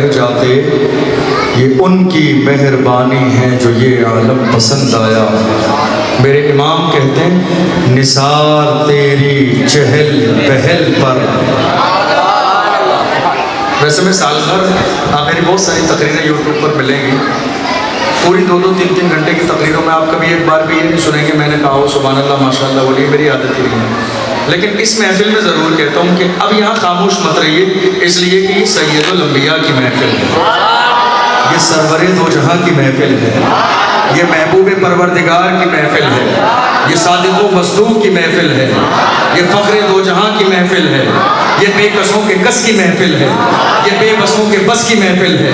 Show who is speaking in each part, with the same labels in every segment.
Speaker 1: رہ جاتے، یہ ان کی مہربانی ہے جو یہ عالم پسند آیا۔ میرے امام کہتے ہیں نثار تیری چہل پہل پر۔ ویسے میں سال بھر میری بہت ساری تقریریں یوٹیوب پر ملیں گی، پوری 2-2 3-3 گھنٹے کی تقریروں میں آپ کبھی ایک بار بھی یہ نہیں سنیں گے میں نے کہا ہو سبحان اللہ ماشاء اللہ بولیے، میری عادت ہی نہیں ہے۔ لیکن اس محفل میں ضرور کہتا ہوں کہ اب یہاں خاموش مت رہیے، اس لیے کہ یہ سید الانبیاء کی محفل ہے، یہ سرور دو جہاں کی محفل ہے، یہ محبوب پروردگار کی محفل ہے، یہ صادق و مصدوق کی محفل ہے، یہ فخر دو جہاں کی محفل ہے، یہ بے کسوں کے کس کی محفل ہے، یہ بے بسوں کے بس کی محفل ہے،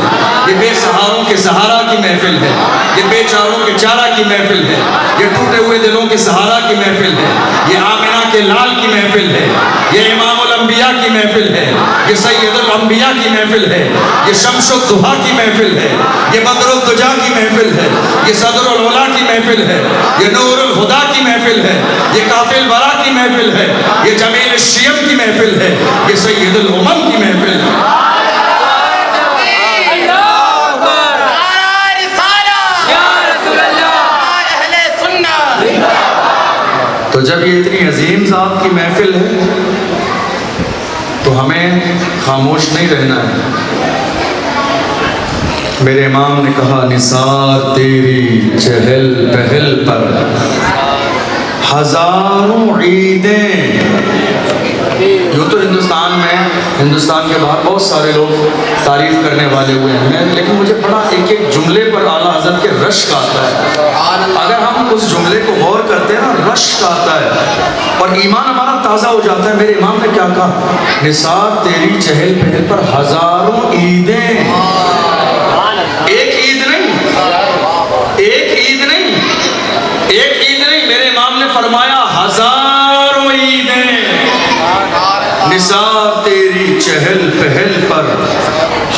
Speaker 1: یہ بے سہاروں کے سہارا کی محفل ہے، یہ بے چاروں کے چارہ کی محفل ہے، یہ ٹوٹے ہوئے دلوں کے سہارا کی محفل ہے، یہ آمنہ کے لال کی محفل ہے، یہ امام الانبیاء کی محفل ہے، یہ سید الانبیاء کی محفل ہے، یہ شمس الضحیٰ کی محفل ہے، یہ بدر الدجا کی محفل ہے، یہ صدر العلا کی محفل ہے، یہ نور الہدا کی محفل ہے، یہ کافی الورا کی محفل ہے، یہ جمیل الشیب کی محفل ہے، یہ سید الامم کی محفل ہے۔ تو جب یہ اتنی عظیم ذات کی محفل ہے تو ہمیں خاموش نہیں رہنا ہے۔ میرے امام نے کہا نثار تیری چہل پہل پر ہزاروں عیدیں۔ یوں تو ہندوستان کے باہر بہت سارے لوگ تعریف کرنے والے ہوئے ہیں، لیکن مجھے بڑا ایک جملے پر اعلیٰ حضرت کے رشک آتا ہے۔ اگر ہم اس جملے کو غور کرتے ہیں نا، رشک آتا ہے اور ایمان ہمارا تازہ ہو جاتا ہے۔ میرے امام نے کیا کہا؟ نثار تیری چہل پہل پر ہزاروں عیدیں۔ ایک عید نہیں، ایک عید نہیں، ایک عید نہیں، میرے امام نے فرمایا ہزاروں عیدیں۔ نثار تیری چہل پہل پر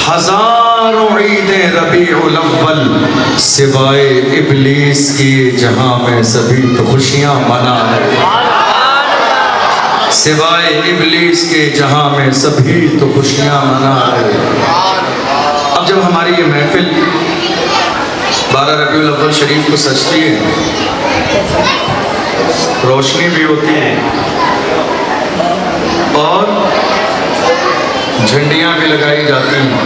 Speaker 1: ہزاروں عیدیں ربیع الاول، سوائے ابلیس کی جہاں میں سبھی تو خوشیاں منا ہے، سوائے ابلیس کے جہاں میں سبھی تو خوشیاں منا ہے۔ اب جب ہماری یہ محفل 12 ربیع الاول شریف کو سجتی ہے، روشنی بھی ہوتی ہے اور جھنڈیاں بھی لگائی جاتی ہیں،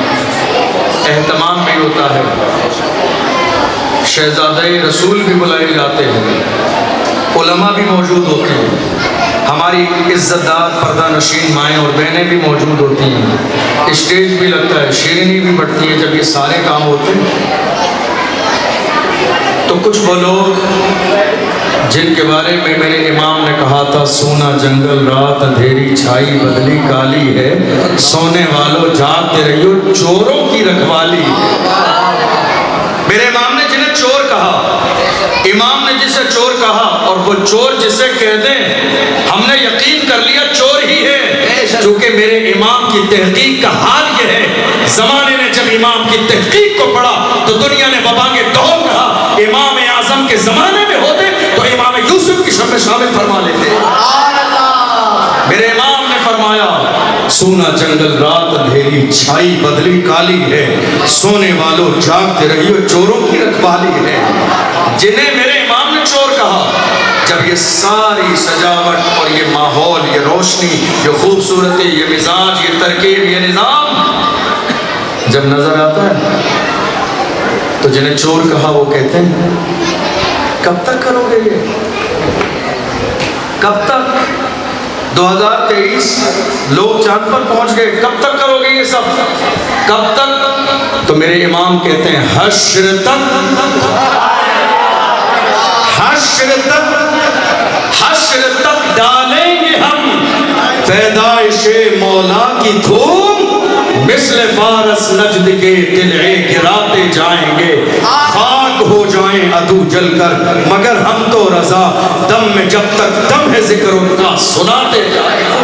Speaker 1: اہتمام بھی ہوتا ہے، شہزادہ رسول بھی بلائے جاتے ہیں، علماء بھی موجود ہوتے ہیں، ہماری عزت دار پردہ نشین مائیں اور بہنیں بھی موجود ہوتی ہیں، اسٹیج بھی لگتا ہے، شیرینی بھی بڑھتی ہے۔ جب یہ سارے کام ہوتے ہیں تو کچھ وہ لوگ جن کے بارے میں میرے امام نے کہا تھا سونا جنگل رات اندھیری چھائی بدلی کالی ہے، سونے والوں جاگتے رہیو چوروں کی رکھوالی۔ میرے امام نے جنہیں چور کہا، امام نے جسے چور کہا، اور وہ چور جسے کہہ دیں ہم نے یقین کر لیا چور ہی ہے، چونکہ میرے امام کی تحقیق کا حال یہ ہے۔ زمانے نے جب امام کی تحقیق کو پڑھا تو دنیا نے وبا کے دور کہا امام اعظم کے زمانے میں ہوتے تو امام یوسف کی شب میں شامل فرما لیتے۔ میرے امام نے فرمایا سونا جنگل رات اندھیری چھائی بدلی کالی ہے، سونے والوں جاگتے رہیو چوروں کی رکھوالی ہے۔ جنہیں میرے امام نے چور کہا، جب یہ ساری سجاوٹ اور یہ ماحول، یہ روشنی، یہ خوبصورتی، یہ مزاج، یہ ترکیب، یہ نظام جب نظر آتا ہے تو جنہیں چور کہا وہ کہتے ہیں کب تک کرو گے یہ؟ کب تک؟ 2023 لوگ چاند پر پہنچ گئے، کب تک کرو گے یہ سب؟ کب تک؟ تو میرے امام کہتے ہیں حشر تک، حشر تک، حشر تک ڈالیں گے ہم پیدائش مولا کی دھوم، مثل فارس نجد کے قلعے گراتے جائیں گے، خاک ہو جائیں عدو جل کر مگر ہم تو رضا، دم میں جب تک دم ہے ذکر ان کا سناتے جائیں گے۔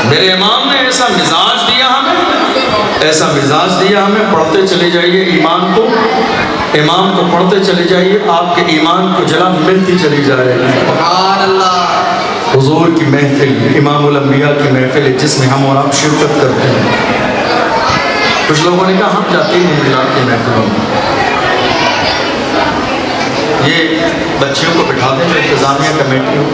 Speaker 1: میرے امام نے ایسا مزاج دیا ہمیں، ایسا مزاج دیا ہمیں، پڑھتے چلے جائیے ایمان کو، امام کو پڑھتے چلے جائیے، آپ کے ایمان کو جلا ملتی چلی جائے گی۔ سبحان اللہ۔ حضور کی محفل، امام الانبیاء کی محفل ہے جس میں ہم اور آپ شرکت کرتے ہیں۔ کچھ لوگوں نے کہا ہم جاتے ہی نہیں میلاد کی محفلوں میں، یہ بچیوں کو بٹھا دیں جو انتظامیہ کمیٹی ہو.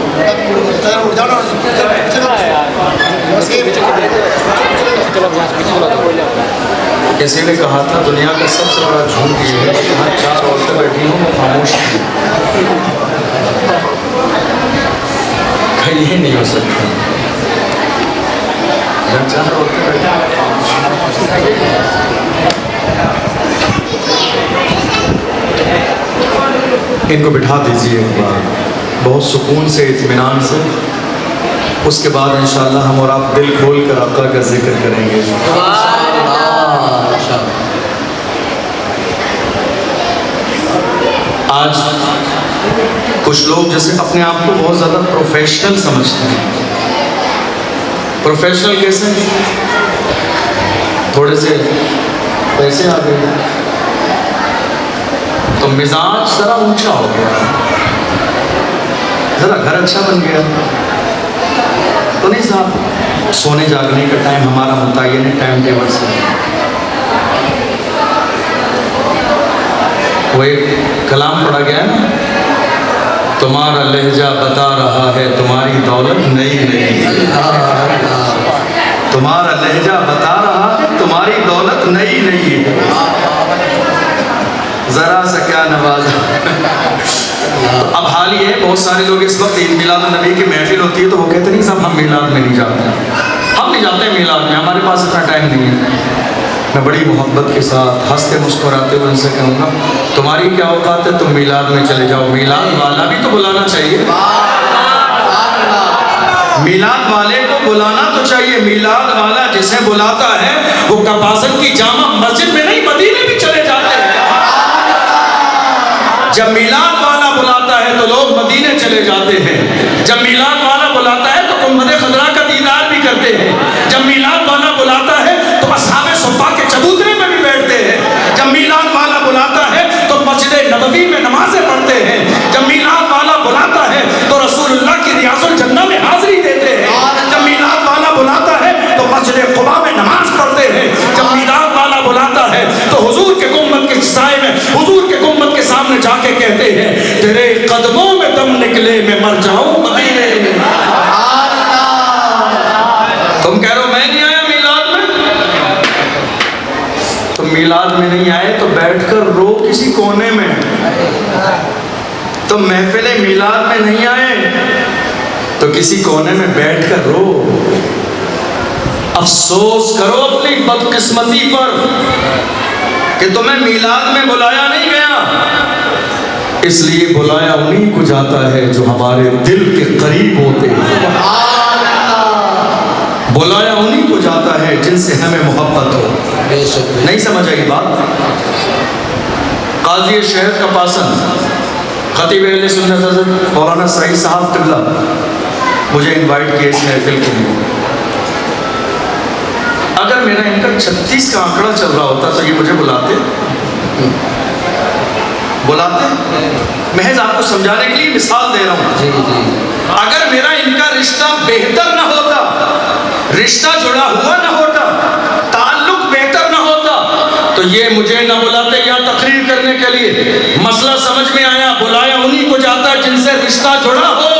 Speaker 1: کسی نے کہا تھا دنیا کا سب سے بڑا جھوٹ یہ ہے کہ یہاں 4 عورتیں بیٹھی ہوں وہ خاموش ہیں. یہ نہیں ہو سکتا. جب 4 عورتیں بیٹھی ان کو بٹھا دیجیے ایک بار بہت سکون سے، اطمینان سے. اس کے بعد انشاءاللہ ہم اور آپ دل کھول کر آقا کا ذکر کریں گے. آج کچھ لوگ جیسے اپنے آپ کو بہت زیادہ پروفیشنل سمجھتے ہیں. پروفیشنل کیسے؟ تھوڑے سے پیسے آ گئے تو مزاج ذرا اونچا ہو گیا، ذرا گھر اچھا بن گیا تو نہیں صاحب سونے جاگنے کا ٹائم ہمارا متعین ہے ٹائم ٹیبل سے. وہ ایک کلام پڑھا گیا ہے نا، تمہارا لہجہ بتا رہا ہے تمہاری دولت نئی نئی. تمہارا لہجہ بتا رہا ہے تمہاری دولت نئی نئی ہے. ذرا سا کیا نوازا. اب حال یہ ہے بہت سارے لوگ اس وقت عید میلاد النبی کی محفل ہوتی ہے تو وہ کہتے نہیں صاحب ہم میلاد میں نہیں جاتے، ہم نہیں جاتے میلاد میں، ہمارے پاس اتنا ٹائم نہیں ہے. میں بڑی محبت کے ساتھ ہنستے مسکراتے ہوئے ان سے کہوں گا تمہاری کیا اوقات ہے تم میلاد میں چلے جاؤ. میلاد والا بھی تو بلانا چاہیے، میلاد والے کو بلانا تو چاہیے. میلاد والا جسے بلاتا ہے وہ کپاسن کی جامع مسجد میں نہیں مدینے بھی چلے جاتے ہیں. جب میلاد والا بلاتا ہے تو لوگ مدینے چلے جاتے ہیں. جب میلاد والا بلاتا ہے تو گنبد خضرا کا دیدار بھی کرتے ہیں. جب میلاد والا بلاتا ہے تو اصحاب صفا کے چبوترے میں بھی بیٹھتے ہیں. جب میلاد والا بلاتا ہے تو مسجد نبوی میں نمازیں پڑھتے ہیں. جب میلاد والا بلاتا ہے تو رسول اللہ کی ریاض الجنہ میں حاضری دیتے ہیں. جب میلاد والا بلاتا ہے تو مسجد قباء میں نماز پڑھتے ہیں. جب میلاد والا بلاتا ہے تو حضور کے گنبد کے سائے میں حضور کے گنبد کے سامنے جا کے کہتے ہیں تیرے قدموں میں دم نکلے میں مر جاؤں مدینے میں. تم کہہ رہے ہو میں نہیں آیا میلاد میں، تم میلاد میں نہیں آئے تو بیٹھ کر رو کسی کونے میں. تم محفل میلاد میں نہیں آئے تو کسی کونے میں بیٹھ کر رو. افسوس کرو اپنی بدقسمتی پر کہ تمہیں میلاد میں بلایا نہیں گیا. اس لیے بلایا انہیں کو جاتا ہے جو ہمارے دل کے قریب ہوتے ہیں. بلایا انہیں کو جاتا ہے جن سے ہمیں محبت ہو. نہیں سمجھ آئی بات؟ قاضی شہر کپاسن خطیب اہل سنت حضرت مولانا سعید صاحب قبلہ مجھے انوائٹ کیے اس محفل کے لیے. اگر میرا ان کا 36 کا آنکڑا چل رہا ہوتا تو یہ مجھے بلاتے محض آپ کو سمجھانے کے لیے مثال دے رہا ہوں. اگر میرا ان کا رشتہ بہتر نہ ہوتا، رشتہ جڑا ہوا نہ ہوتا، تعلق بہتر نہ ہوتا تو یہ مجھے نہ بلاتے یا تقریر کرنے کے لیے. مسئلہ سمجھ میں آیا؟ بلایا انہیں کو جاتا ہے جن سے رشتہ جڑا ہو،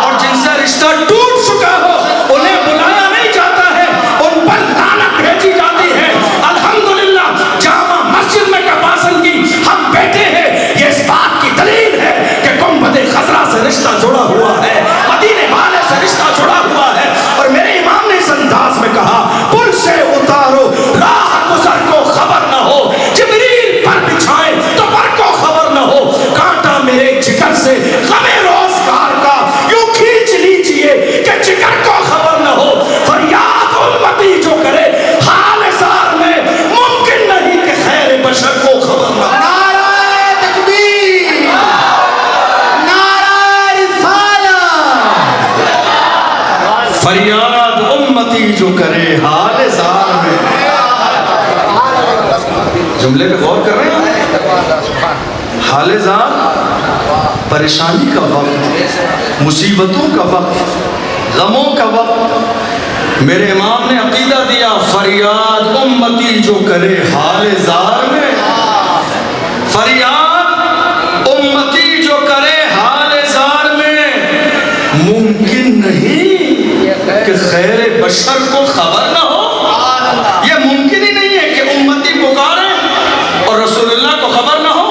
Speaker 1: اور جن سے رشتہ ٹوٹ چکا ہو انہیں بلایا نہیں جاتا ہے، ان پر لعنت بھیجی جاتی ہے. الحمدللہ جامع مسجد میں کپاسن کی ہم بیٹھے ہیں، یہ اس بات کی دلیل ہے کہ گنبد خضرا سے رشتہ جڑا ہوا ہے، مدینے والے سے رشتہ جڑا ہوا ہے. اور میرے امام نے اس انداز میں کہا پل سے اتارو راہ گزر کو خبر نہ ہو، جبریل پر بچھائے تو پر کو خبر نہ ہو. کانٹا میرے جگر سے غم روزگار کا یوں کھینچ لیجئے کہ جگر کو خبر نہ ہو. فریاد امتی جو کرے حال زار میں ممکن نہیں کہ خیر بشر کو خبر نہ ہو. فریاد امتی جو کرے حال زار میں. جملے پہ غور کر رہے ہیں؟ حال زار پریشانی کا وقت، مصیبتوں کا وقت، غموں کا وقت. میرے امام نے عقیدہ دیا فریاد امتی جو کرے حال زار میں، فریاد امتی جو کرے حال زار میں، ممکن نہیں کہ خیر بشر کو خبر نہ ہو، یہ ممکن ہی نہیں ہے کہ امتی پکارے اور رسول اللہ کو خبر نہ ہو۔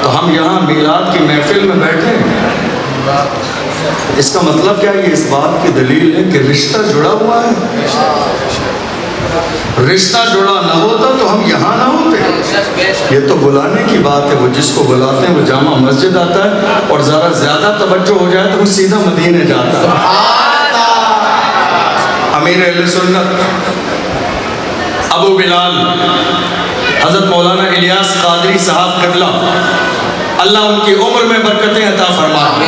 Speaker 1: تو ہم یہاں میلاد کی محفل میں بیٹھے، اس کا مطلب کیا ہے؟ یہ اس بات کی دلیل ہے کہ رشتہ جڑا ہوا ہے۔ رشتہ جڑا نہ ہوتا تو ہم یہاں نہ ہوتے۔ یہ تو بلانے کی بات ہے، وہ جس کو بلاتے ہیں وہ جامع مسجد آتا ہے، اور ذرا زیادہ توجہ ہو جائے تو وہ سیدھا مدینے جاتا ہے۔ امیر اہل سنت ابو بلال حضرت مولانا الیاس قادری صاحب قبلہ، اللہ ان کی عمر میں برکتیں عطا فرمائے،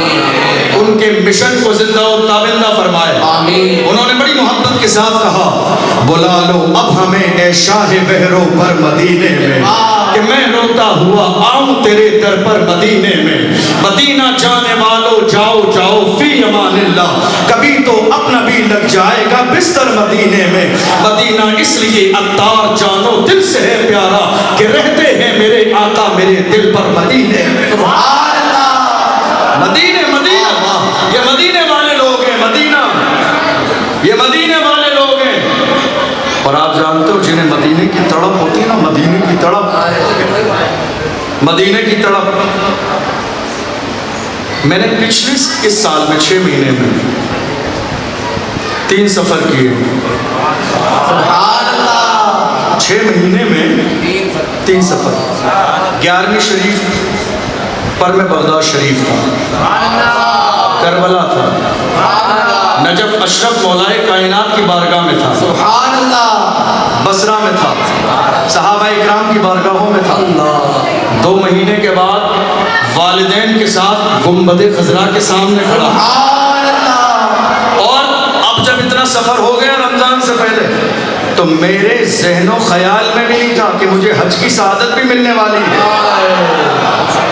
Speaker 1: ان کے مشن کو زندہ و تابندہ فرمائے۔ انہوں نے بڑی محبت کے ساتھ کہا بلا لو اب ہمیں اے شاہ بحرو پر مدینے میں، کہ میں روتا ہوا آؤں تیرے در پر مدینے میں۔ مدینہ جانے والو جاؤ جاؤ فی امان اللہ، کبھی تو اپنا بھی لگ جائے گا بستر مدینے میں۔ مدینہ اس لیے عطار جانو دل سے ہے پیارا، کہ رہتے ہیں میرے آقا میرے دل پر مدینے میں۔ سبحان اللہ، مدینے مدینہ، یہ مدینے والے لوگ ہیں، مدینہ یہ مدینے والے لوگ ہیں۔ اور آپ جانتے ہو جنہیں مدینے کی تڑپ ہوتی ہے نا، مدینے کی تڑپ، مدینے کی تڑپ، میں نے پچھلے اس سال میں 6 مہینے میں 3 سفر کیے۔ سبحان اللہ، 6 مہینے میں 3 سفر۔ 11ویں شریف پر میں بغداد شریف تھا، کربلا تھا، نجف اشرف مولائے کائنات کی بارگاہ میں تھا، سبحان اللہ، بصرہ میں تھا، صحابہ اکرام کی بارگاہوں میں تھا۔ 2 مہینے کے بعد والدین کے ساتھ گنبد خضرا کے سامنے کھڑا۔ اور اب جب اتنا سفر ہو گیا رمضان سے پہلے، تو میرے ذہن و خیال میں بھی نہیں تھا کہ مجھے حج کی سعادت بھی ملنے والی ہے۔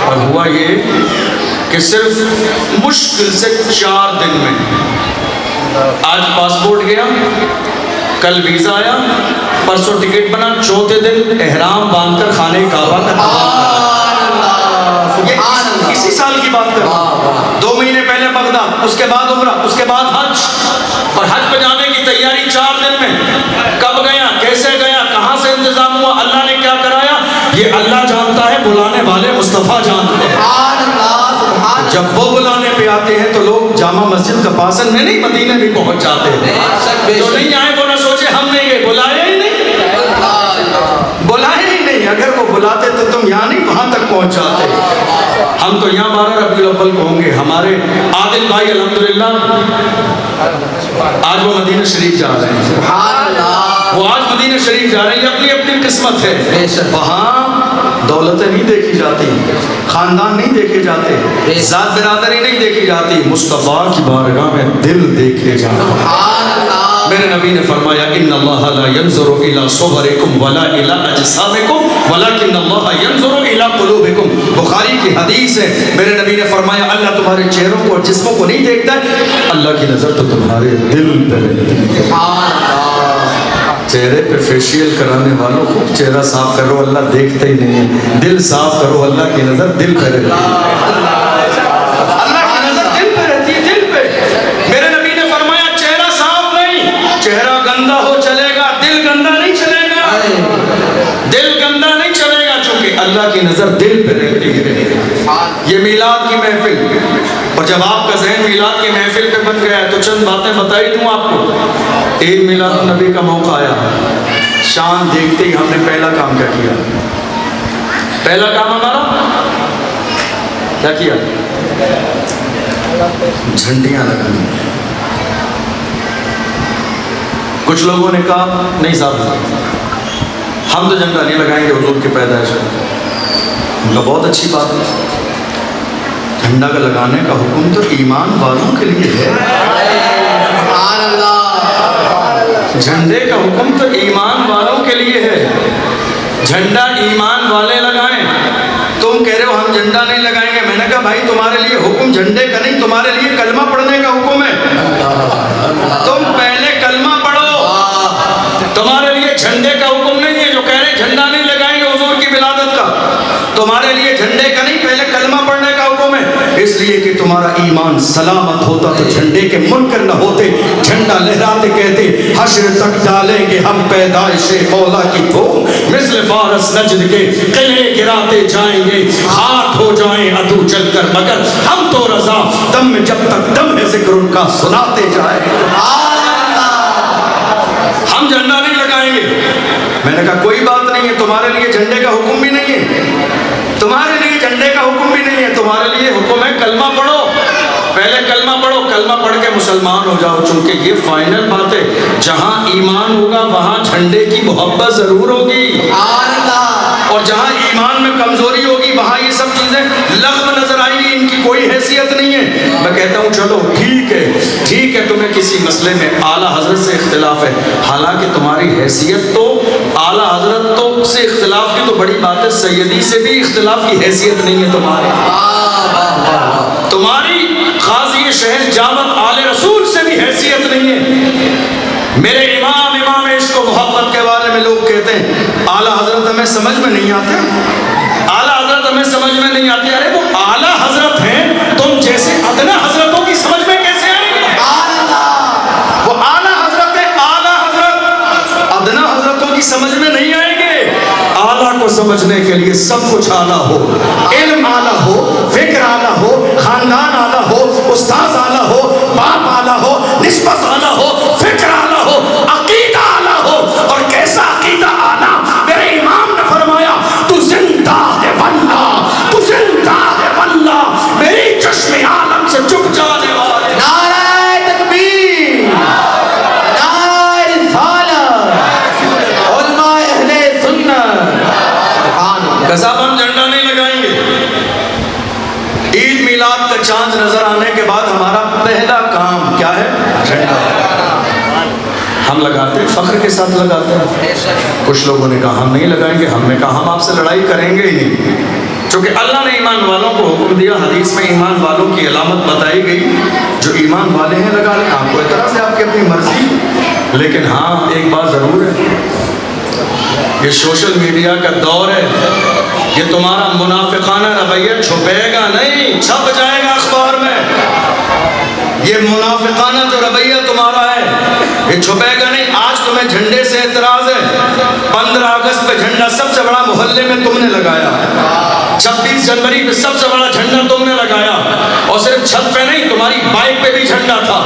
Speaker 1: اور ہوا یہ کہ صرف مشکل سے 4 دن میں، آج پاسپورٹ گیا، کل ویزا آیا، پرسوں ٹکٹ بنا، 4تھے دن احرام باندھ کر خانہ کعبہ کا طواف۔ یہ اسی سال کی بات کر رہا ہوں، 2 مہینے پہلے بغداد، اس کے بعد عمرہ، اس کے بعد حج، اور حج پہ جانے کی تیاری 4 دن میں۔ کب گیا، کیسے گیا، کہاں سے انتظام ہوا، اللہ نے کیا کرایا، یہ اللہ جانتا ہے، بلانے والے مصطفیٰ جانتے ہیں۔ جب وہ بلانے پہ آتے ہیں تو لوگ جامع مسجد کا پاسن میں نہیں مدینے بھی پہنچ جاتے ہیں۔ جو نہیں آئے وہ نہ سوچے ہم نے یہ بلایا ہی نہیں، بلائے ہی نہیں، اگر وہ بلاتے تو تم یہاں نہیں وہاں تک پہنچ جاتے۔ ہم تو یہاں 12 ربیع الاول کو ہوں گے۔ ہمارے عادل بھائی الحمدللہ آج وہ مدینہ شریف جا رہے ہیں، سبحان اللہ، وہ آج مدینہ شریف جا رہے ہیں، اپنی اپنی قسمت ہے۔ وہاں دولتیں نہیں دیکھی جاتی، خاندان نہیں دیکھے جاتے، ذات برادری نہیں دیکھی جاتی، مصطفیٰ کی بارگاہ میں دل دیکھے جاتے ہیں۔ میرے نبی نے فرمایا ان اللہ لا ينظر الى صورکم ولا الى اجسامکم ولکن اللہ ينظر الى قلوبکم۔ بخاری کی حدیث ہے، میرے نبی نے فرمایا اللہ تمہارے چہروں کو اور جسموں کو نہیں دیکھتا ہے، اللہ کی نظر تو تمہارے دل پہ رہتی ہے۔ چہرے پہ فیشیل کرانے والوں کو چہرہ صاف کرو، اللہ دیکھتا ہی نہیں ہے، دل صاف کرو، اللہ کی نظر دل پہ رہتی ہے، اللہ کی نظر دل پہ رہتی ہے، دل پہ۔ میرے نبی نے فرمایا چہرہ صاف نہیں، چہرہ گندا ہو چلے گا، دل گندا نہیں چلے گا، دل گندا نہیں چلے گا، چونکہ اللہ کی نظر دل پہ رہتی ہے۔ یہ میلاد کی محفل، اور جب آپ کا ذہن میلاد کی محفل پہ بن گیا ہے تو چند باتیں بتائی دوں آپ کو۔ عید میلاد النبی کا موقع آیا، شام دیکھتے ہی ہم نے پہلا کام کیا کیا؟ پہلا کام ہمارا کیا کیا؟ جھنڈیاں لگانی۔ کچھ لوگوں نے کہا نہیں صاحب ہم تو جھنڈا نہیں لگائیں گے حضور کی پیدائش میں۔ بہت اچھی بات ہے، جھنڈا کا لگانے کا حکم تو ایمان والوں کے لیے ہے، سبحان اللہ، جھنڈے کا حکم تو ایمان والوں کے لیے ہے، جھنڈا ایمان والے لگائیں۔ تم کہہ رہے ہو ہم جھنڈا نہیں لگائیں گے، میں نے کہا بھائی تمہارے لیے حکم جھنڈے کا نہیں، تمہارے لیے کلمہ پڑھنے کا حکم ہے، تم پہلے کلمہ تمہارے لیے جھنڈے کا نہیں، پہلے کلمہ پڑھنے کا حکم ہے، اس لیے کہ تمہارا ایمان سلامت ہوتا تو جھنڈے کے منکر نہ ہوتے، جھنڈا لہراتے کہتے حشر تک ڈالیں گے ہم پیدائش مولا کی دھوم، مثل فارس نجد کے قلعے گراتے جائیں گے، ہاتھ ہو جائیں عدو چل کر مگر ہم تو رضا، دم میں جب تک دم ہے ذکر ان کا سناتے جائیں گے۔ ہم جھنڈا نہیں لگائیں گے۔ میں نے کہا کوئی بات نہیں ہے، تمہارے لیے جھنڈے کا حکم بھی نہیں ہے، تمہارے لیے جھنڈے کا حکم بھی نہیں ہے، تمہارے لیے حکم ہے کلمہ پڑھو، پہلے کلمہ پڑھو، کلمہ پڑھ کے مسلمان ہو جاؤ، چونکہ یہ فائنل بات ہے، جہاں ایمان ہوگا وہاں جھنڈے کی محبت ضرور ہوگی، اور جہاں ایمان میں کمزوری ہوگی وہاں یہ سب چیزیں لغو نظر آئیں گی، ان کی کوئی حیثیت نہیں ہے۔ میں کہتا ہوں چلو ٹھیک ہے تمہیں کسی مسئلے میں اعلیٰ حضرت سے اختلاف ہے، حالانکہ تمہاری حیثیت تو اعلیٰ حضرت تو سے اختلاف کی تو بڑی بات ہے، سیدی سے بھی اختلاف کی حیثیت نہیں ہے تمہاری قاضی شہر جامع آل رسول سے بھی حیثیت نہیں ہے۔ میرے امام عشق و محبت کے بارے میں لوگ کہتے ہیں اعلیٰ حضرت ہمیں سمجھ میں نہیں آتے، اعلیٰ حضرت ہمیں سمجھ میں نہیں آتی، ارے وہ اعلیٰ حضرت ہیں، تم جیسے ادنا حضرتوں کی سمجھ میں کیسے آئیں گے؟ وہ اعلیٰ حضرت ہے، اعلیٰ حضرت ادنا حضرتوں کی سمجھ میں نہیں آئیں گے۔ اعلیٰ کو سمجھنے کے لیے سب کچھ اعلیٰ ہو، علم اعلیٰ ہو، فکر اعلیٰ ہو، خاندان اعلیٰ ہو، استاذ اعلیٰ ہو، باپ اعلیٰ ہو، نسبت اعلیٰ ہو، فکر اعلیٰ ہو، عقیدہ اعلیٰ ہو، اور کیسا عقیدہ اعلیٰ؟ میرے امام نے فرمایا تو زندہ ہے واللہ، تو زندہ ہے واللہ، میری چشم عالم سے چپ جانے والے۔
Speaker 2: نعرہ تکبیر، نعرہ رسالت، علماء اہل سنت۔
Speaker 1: صاحب ہم جھنڈا نہیں لگائیں گے۔ عید میلاد کا چاند نظر آنے کے بعد ہمارا پہلا کام کیا ہے؟ جھنڈا ہم لگاتے ہیں، فخر کے ساتھ لگاتے ہیں۔ کچھ لوگوں نے کہا ہم نہیں لگائیں گے، ہم نے کہا ہم آپ سے لڑائی کریں گے ہی نہیں، چونکہ اللہ نے ایمان والوں کو حکم دیا، حدیث میں ایمان والوں کی علامت بتائی گئی، جو ایمان والے ہیں لگا لیں، آپ کو اعتراض ہے، آپ کی اپنی مرضی، لیکن ہاں ایک بات ضرور ہے، یہ سوشل میڈیا کا دور ہے، یہ تمہارا منافقانہ رویہ چھپے گا نہیں، چھپ جائے گا اخبار میں، یہ منافقانہ جو رویہ تمہارا ہے یہ چھپے گا نہیں۔ آج تمہیں جھنڈے سے اعتراض ہے، 15 اگست پہ جھنڈا سب سے بڑا محلے میں تم نے لگایا، 26 جنوری پہ سب سے بڑا جھنڈا تم نے لگایا، اور صرف چھت پہ نہیں، تمہاری بائک پہ بھی جھنڈا تھا،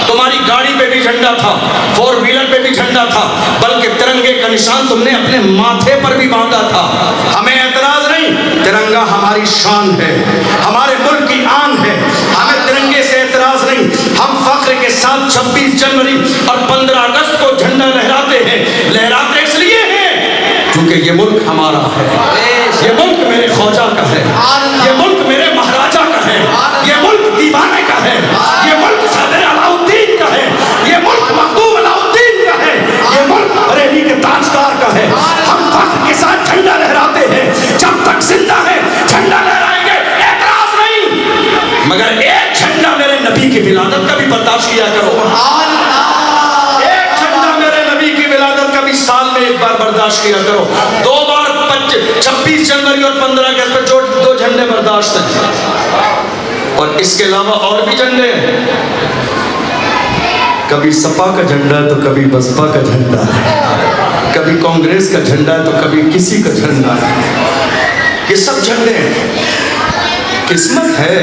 Speaker 1: تمہاری گاڑی پہ بھی جھنڈا تھا، 4 ویلر پہ بھی جھنڈا تھا، بلکہ ترنگے کا نشان تم نے اپنے ماتھے پر بھی باندھا تھا۔ ہمیں اعتراض نہیں، ترنگا ہماری شان ہے، ہمارے ملک کی آن ہے، ہمیں ترنگے سے اعتراض نہیں، ہم فخر کے ساتھ 26 جنوری اور 15 اگست کو جھنڈا لہراتے ہیں، لہراتے اس لیے ہیں کیونکہ یہ ملک ہمارا ہے، یہ ملک میرے خواجہ کا ہے، یہ ملک میرے مہاراجہ کا ہے، یہ ملک دیوانے کا ہے، یہ ملک صدر علاء الدین کا ہے، یہ ملک مخدوم علاء الدین کا ہے، یہ ملک بریلی کے تاجدار کا ہے۔ ہم فخر کے ساتھ جھنڈا لہراتے ہیں، جب تک زندہ ہے جھنڈا لہرائیں گے، اعتراض نہیں، مگر ایک جھنڈا میرے نبی کی ولادت کا بھی برداشت کیا کرو، ایک جھنڈا میرے نبی کی ولادت کا بھی سال میں ایک بار برداشت کیا کرو، 2 بار 26 جنوری اور 15 اگست پہ جو 2 جھنڈے برداشت ہیں، اور اس کے علاوہ اور بھی جھنڈے ہیں، کبھی سپا کا جھنڈا تو کبھی بسپا کا جھنڈا ہے، کبھی کانگریس کا جھنڈا تو کبھی کسی کا جھنڈا ہے، یہ سب جھنڈے ہیں، قسمت ہے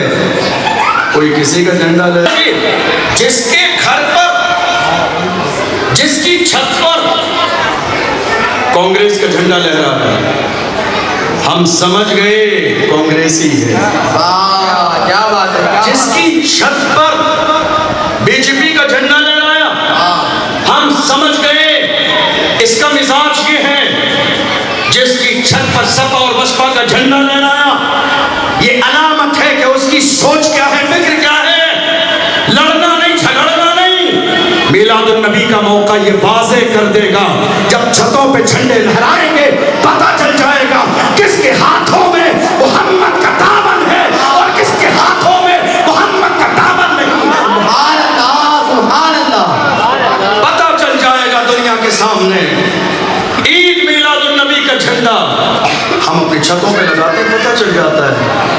Speaker 1: کوئی کسی کا جھنڈا لے، جس کے گھر پر، جس کی چھت پر کانگریس کا جھنڈا لہرا ہے، ہم سمجھ گئے کانگریسی ہے،
Speaker 2: کیا بات ہے،
Speaker 1: جس کی چھت پر بی جے پی کا جھنڈا لہرایا ہم سمجھ گئے اس کا مزاج یہ ہے، جس کی چھت پر سپا اور بسپا کا جھنڈا لہرایا یہ علامت ہے کہ اس کی سوچ کیا ہے، فکر کیا ہے، لڑنا نہیں، جھگڑنا نہیں۔ میلاد النبی کا موقع یہ واضح کر دے گا، جب چھتوں پہ جھنڈے لہرائیں گے پتہ چل جائے گا کس کے ہاتھوں میں محمد کا دامن ہے اور کس کے ہاتھوں میں محمد کا دامن نہیں۔
Speaker 2: سبحان اللہ، سبحان اللہ،
Speaker 1: پتہ چل جائے گا دنیا کے سامنے۔ عید میلاد النبی کا جھنڈا ہم اپنی چھتوں پہ لگاتے ہیں، پتہ چل جاتا ہے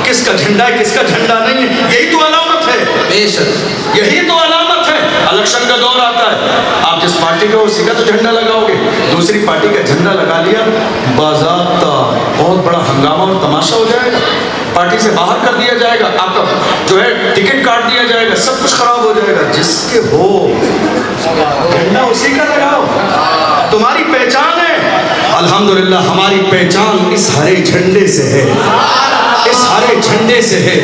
Speaker 1: کس کا جھنڈا ہے کس کا جھنڈا نہیں ہے. یہی تو علامت ہے،
Speaker 2: بے شک
Speaker 1: یہی تو علامت ہے. الیکشن کا دور آتا ہے، آپ جس پارٹی کا اسی کا تو جھنڈا لگاؤ گے. دوسری پارٹی کا جھنڈا لگا لیا، باضابطہ بہت بڑا ہنگامہ اور تماشا ہو جائے گا. پارٹی سے باہر کر دیا جائے گا، آپ کا جو ہے ٹکٹ کاٹ دیا جائے گا، سب کچھ خراب ہو جائے گا. جس کے ہو جھنڈا اسی کا لگاؤ، تمہاری پہچان ہے. الحمدللہ ہماری پہچان اس ہرے جھنڈے سے ہے، اس ہرے جھنڈے سے ہے.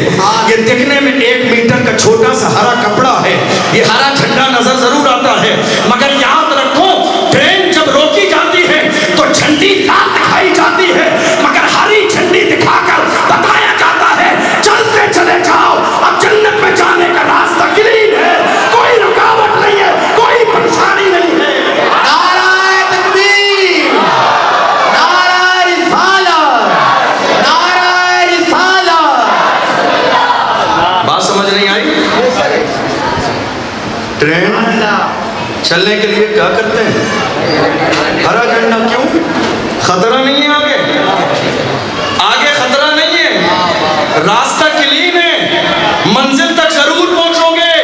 Speaker 1: یہ دیکھنے میں 1 میٹر کا چھوٹا سا ہرا کپڑا ہے، یہ ہرا جھنڈا نظر ضرور آتا ہے، مگر یاد رکھو ٹرین جب روکی جاتی ہے تو جھنڈی لال دکھائی جاتی ہے، مگر ہری جھنڈی دکھا کر بتایا جاتا ہے چلتے چلے جاؤ، اب جنت میں جانے کا راستہ کلین ہے، کوئی رکاوٹ نہیں ہے، کوئی پریشانی نہیں ہے.
Speaker 2: نعرہ تکبیر، نعرہ رسالت، نعرہ رسالت.
Speaker 1: بات سمجھ نہیں آئی؟ ٹرین چلنے کے لیے کیا کرتے ہیں؟ ہرا جھنڈا. کیوں؟ خطرہ نہیں ہے آگے، آگے خطرہ نہیں ہے، راستہ کلین ہے، منزل تک ضرور پہنچو گے.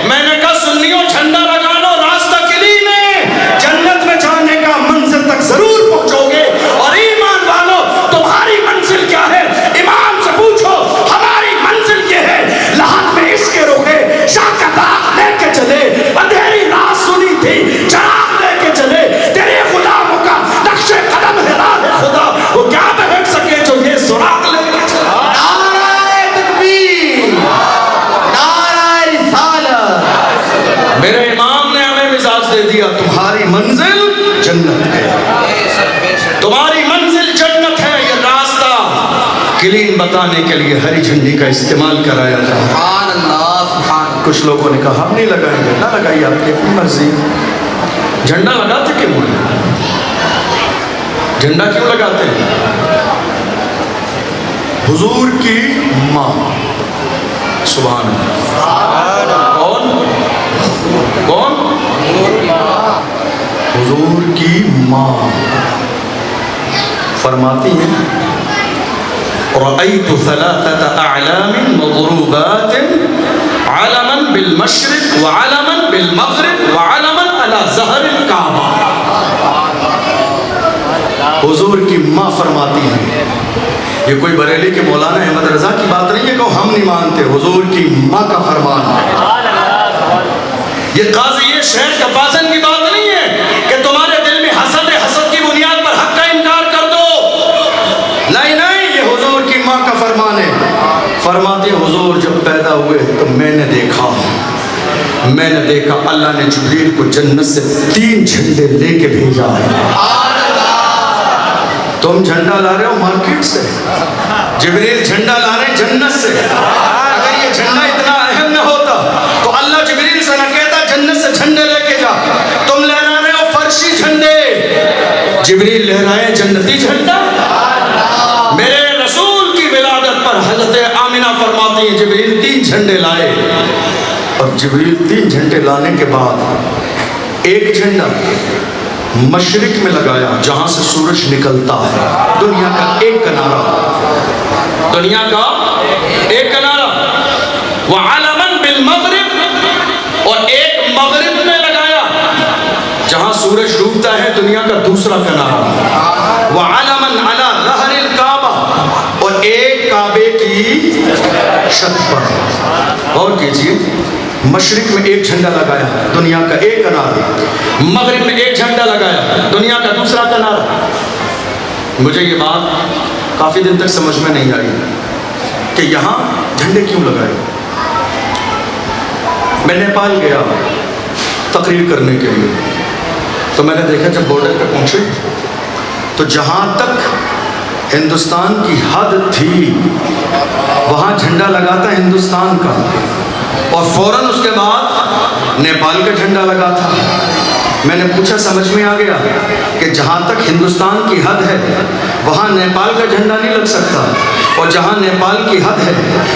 Speaker 1: میں نے کہا سنیوں جھنڈا لگا لو، راستہ کلین ہے، جنت میں جانے کا منزل تک ضرور پہنچو گے. اور ایمان والو تمہاری منزل کیا ہے؟ امام سے پوچھو، ہماری منزل یہ ہے لحد میں عشق کے روکے شاہ کا داغ لے کے چلے، اندھیری رات سنی تھی چراغ لے کے چلے، تیرے غلاموں کا نقش قدم ہے راہ خدا، وہ کیا بہک سکے جو یہ سراغ لے کے چلے.
Speaker 2: نعرہ تکبیر، نعرہ رسالت.
Speaker 1: میرے امام نے ہمیں مزاج دے دیا، تمہاری منزل جنت ہے، تمہاری منزل جنت ہے. یہ راستہ کلین بتانے کے لیے ہری جھنڈی کا استعمال کرایا تھا.
Speaker 2: سبحان اللہ، سبحان اللہ.
Speaker 1: کچھ لوگوں نے کہا ہم نہیں لگائیں گے. نہ لگائیے، آپ کی اپنی مرضی. جھنڈا لگاتے کیوں ہیں؟ جھنڈا کیوں لگاتے ہیں؟ حضور کی ماں، سبحان اللہ. کون کون؟ حضور کی ماں فرماتی ہیں رأيت 3 أعلام مضروبات علما بالمشرق وعلما بالمغرب وعلما على ظهر الكعبة. حضور کی ماں فرماتی ہیں، یہ کوئی بریلی کے مولانا احمد رضا کی بات نہیں ہے کہ ہم نہیں مانتے، حضور کی ماں کا فرمان ہے. یہ قاضی یہ شہر کا بازن کی بات نہیں ہے کہ تمہارے دل میں حسد کی بنیاد پر حق کا انکار کر دو. نہیں نہیں، یہ حضور کی ماں کا فرمان ہے. فرماتے ہیں حضور جب پیدا ہوئے تو میں نے دیکھا اللہ نے جبریل کو جنت سے 3 جھنڈے لے کے بھیجا ہے. تم جھنڈا لا رہے ہو مارکیٹ سے، جبریل جھنڈا لا رہے ہیں جنت سے. اگر یہ جھنڈا اتنا اہم نہ ہوتا تو اللہ جبریل سے نہ کہتا جنت سے جھنڈے لے کے جا. تم لہرا رہے ہو فرشی جھنڈے، جبریل لہرائے جنتی جھنڈا. میرے رسول کی ولادت پر حضرت آمنہ فرماتی ہیں جبریل 3 جھنڈے لائے، اور جبریل 3 جھنڈے لانے کے بعد ایک جھنڈا مشرق میں لگایا جہاں سے سورج نکلتا ہے، دنیا کا ایک کنارہ، دنیا کا ایک کنارہ. وَعَلَمًا بِالْمَغْرِبِ، اور ایک مغرب میں لگایا جہاں سورج ڈوبتا ہے، دنیا کا دوسرا کنارہ. وَعَلَمًا عَلَى ظَهْرِ الْكَعْبَةِ، اور ایک کعبے کی چھت پر. اور کیجئے، مشرق میں ایک جھنڈا لگایا دنیا کا ایک کنارہ، مغرب میں ایک جھنڈا لگایا دنیا کا دوسرا کنارہ. مجھے یہ بات کافی دن تک سمجھ میں نہیں آئی کہ یہاں جھنڈے کیوں لگائے. میں نیپال گیا تقریر کرنے کے لیے، تو میں نے دیکھا جب بارڈر پہ پہنچے تو جہاں تک ہندوستان کی حد تھی وہاں جھنڈا لگا تھا ہندوستان کا، اور فوراً اس کے بعد نیپال کا جھنڈا لگا تھا. میں نے پوچھا، سمجھ میں آ گیا کہ جہاں تک ہندوستان کی حد ہے وہاں نیپال کا جھنڈا نہیں لگ سکتا، اور جہاں نیپال کی حد ہے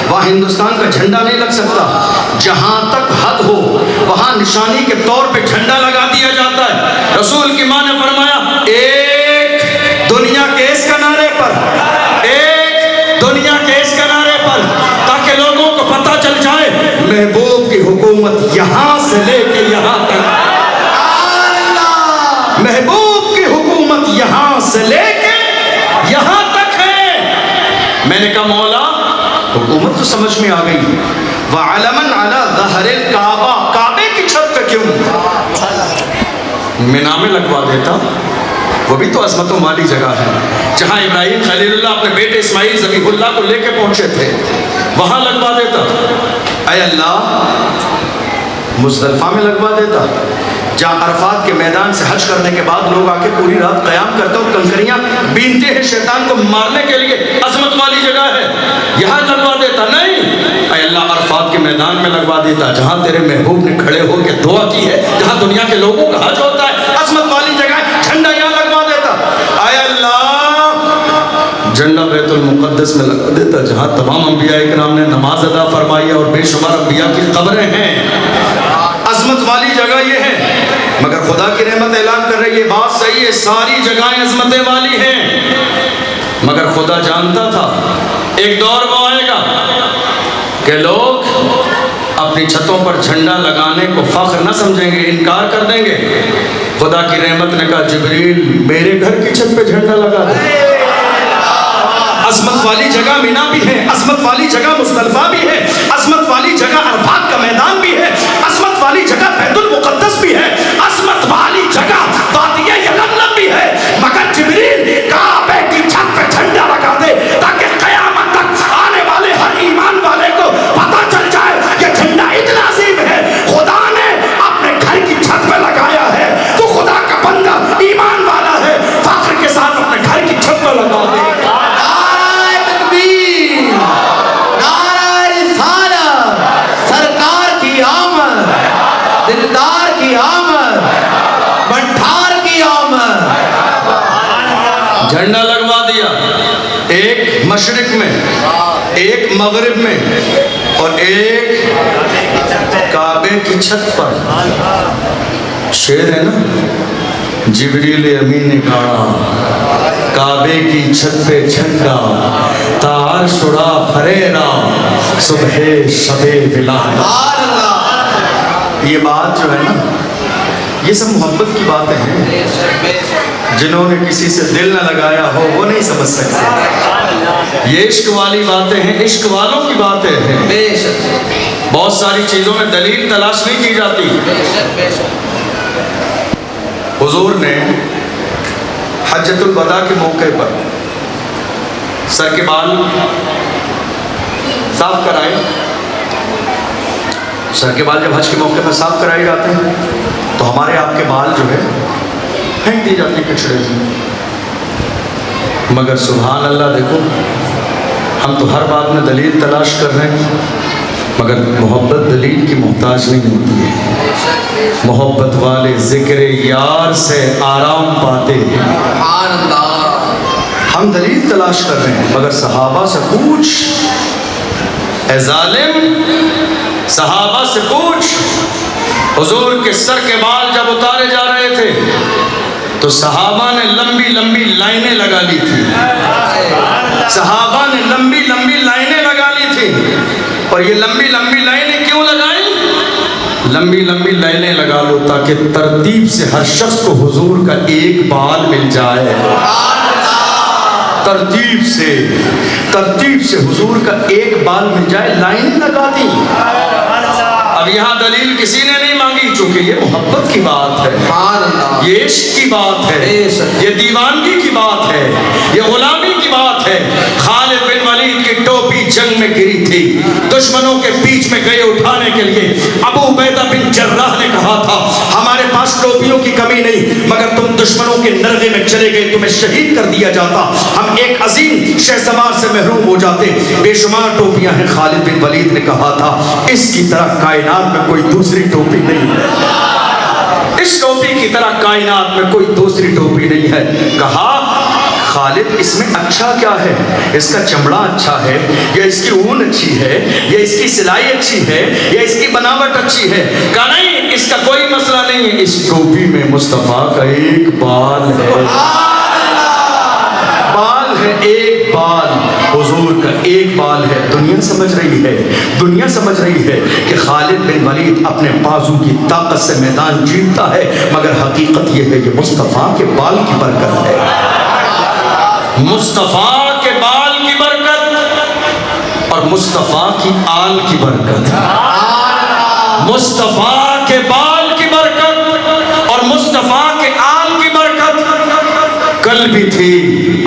Speaker 1: وہاں ہندوستان کا جھنڈا نہیں لگ سکتا. جہاں تک حد ہو وہاں نشانی کے طور پہ جھنڈا لگا دیا جاتا ہے. رسول کی ماں نے فرمایا ایک دنیا کے اس کنارے پر میں نے کہا مولا حکومت تو سمجھ میں آ گئی، وَعَلَمًا عَلَى ظَهْرِ الْكَعْبَةِ، کعبے کی چھت پہ کیوں؟ مینا میں لگوا دیتا، وہ بھی تو عظمتوں والی جگہ ہے، جہاں ابراہیم خلیل اللہ اپنے بیٹے اسماعیل ذبیح اللہ کو لے کے پہنچے تھے، وہاں لگوا دیتا۔ اے اللہ مزدلفہ میں لگوا دیتا، جہاں عرفات کے میدان سے حج کرنے کے بعد لوگ آ کے پوری رات قیام کرتے اور کنکریاں بینتے ہیں شیطان کو مارنے کے لیے، عظمت والی جگہ ہے، یہاں لگوا دیتا۔ نہیں، اے اللہ عرفات کے میدان میں لگوا دیتا، جہاں تیرے محبوب نے کھڑے ہو کے دعا کی ہے، جہاں دنیا کے لوگوں کا حج ہوتا ہے، عظمت والی جگہ ہے، جھنڈا یہاں لگوا دیتا۔ اے اللہ جھنڈا بیت المقدس میں لگوا دیتا، جہاں تمام انبیاء کرام نے نماز ادا فرمائی اور بے شمار انبیاء کی قبریں ہیں، عظمت والی جگہ یہ ہے۔ مگر خدا کی رحمت اعلان کر رہی ہے، بات صحیح ہے، ساری جگہیں عظمتیں والی ہیں، مگر خدا جانتا تھا ایک دور وہ آئے گا کہ لوگ اپنی چھتوں پر جھنڈا لگانے کو فخر نہ سمجھیں گے، انکار کر دیں گے۔ خدا کی رحمت نے کہا جبریل میرے گھر کی چھت پہ جھنڈا لگا دے۔ عظمت والی جگہ مینا بھی ہے، عظمت والی جگہ مزدلفہ بھی ہے، عظمت والی جگہ عرفات کا میدان بھی ہے، عظمت والی جگہ بیت المقدس بھی ہے، عظمت والی جگہ وادی یلملم بھی ہے، مگر جبریل کعبے کی چھت پہ جھنڈا لگا دے تاکہ قیامت تک آنے والے ہر ایمان والے کو پتہ چل جائے کہ جھنڈا اتنا عظیم ہے، خدا نے اپنے گھر کی چھت پہ لگایا ہے، تو خدا کا بندہ ایمان والا ہے، فخر کے ساتھ اپنے گھر کی چھت پہ لگا دے۔
Speaker 2: دلدار کی آمد، بنٹھار کی آمد۔
Speaker 1: جھنڈا لگوا دیا، ایک مشرق میں، ایک مغرب میں، اور ایک کعبے کی چھت پر۔ شعر ہے نا، جبریل امین نے کہا کعبے کی چھت پہ جھنڈا، تار شڑا فریرا، صبح شب بلال۔ یہ بات جو ہے نا، یہ سب محبت کی باتیں ہیں، جنہوں نے کسی سے دل نہ لگایا ہو وہ نہیں سمجھ سکتے۔ یہ عشق والی باتیں ہیں، عشق والوں کی باتیں ہیں۔ بہت ساری چیزوں میں دلیل تلاش نہیں کی جاتی۔ حضور نے حجۃ الوداع کے موقع پر سر کے بال صاف کرائے۔ سر کے بال جب حج کے موقع پر صاف کرائے جاتے ہیں تو ہمارے آپ کے بال جو ہے پھینک دی جاتی ہے کچڑے میں، مگر سبحان اللہ دیکھو، ہم تو ہر بات میں دلیل تلاش کر رہے ہیں، مگر محبت دلیل کی محتاج نہیں ہوتی ہے۔ محبت والے ذکر یار سے آرام پاتے ہیں۔ ہم دلیل تلاش کر رہے ہیں، مگر صحابہ سے پوچھ، اے ظالم صحابہ سے پوچھ، حضور کے سر کے بال جب اتارے جا رہے تھے تو صحابہ نے لمبی لمبی لائنیں لگا لی تھی، صحابہ نے لمبی لمبی لائنیں لگا لی تھی۔ اور یہ لمبی لمبی لائنیں کیوں لگائیں؟ لمبی لمبی لائنیں لگا لو تاکہ ترتیب سے ہر شخص کو حضور کا ایک بال مل جائے، ترتیب سے حضور کا ایک بال مل جائے، لائنیں لگا دی۔ اب یہاں دلیل کسی نے نہیں مانگی، چونکہ یہ محبت کی بات ہے، یہ عشق کی بات ہے، یہ دیوانگی کی بات ہے، یہ غلامی کی بات ہے۔ خالد بن ولید کی ٹوپی جنگ میں گری تھی، دشمنوں کے بیچ میں گئے اٹھانے کے لیے، ابو عبیدہ بن جراح نے کہا تھا ہمارے پاس ٹوپیوں کی کمی نہیں، مگر تم دشمنوں کے نرغے میں چلے گئے، تمہیں شہید کر دیا جاتا، ہم ایک عظیم شہسوار سے محروم ہو جاتے۔ بے شمار ٹوپیاں ہیں، خالد بن ولید نے کہا تھا اس کی طرح کائنات میں کوئی دوسری ٹوپی نہیں ہے، اس ٹوپی کی طرح کائنات میں کوئی دوسری ٹوپی نہیں ہے۔ کہا خالد اس میں اچھا کیا ہے؟ اس کا چمڑا اچھا ہے، یا اس کی اون اچھی ہے، یا اس کی سلائی اچھی ہے، یا اس کی بناوٹ اچھی ہے؟ کہا نہیں، اس کا کوئی مسئلہ نہیں ہے، اس ٹوپی میں مصطفیٰ کا ایک بال ہے، بال ہے، ایک بال، حضور کا ایک بال ہے۔ دنیا سمجھ رہی ہے کہ خالد بن ولید اپنے بازو کی طاقت سے میدان جیتتا ہے، مگر حقیقت یہ ہے کہ مصطفیٰ کے بال کی برکت ہے، مصطفیٰ کے بال کی برکت اور مصطفیٰ کی آل کی برکت، مصطفیٰ کے بال کی برکت اور مصطفیٰ کے آل کی برکت کل بھی تھی،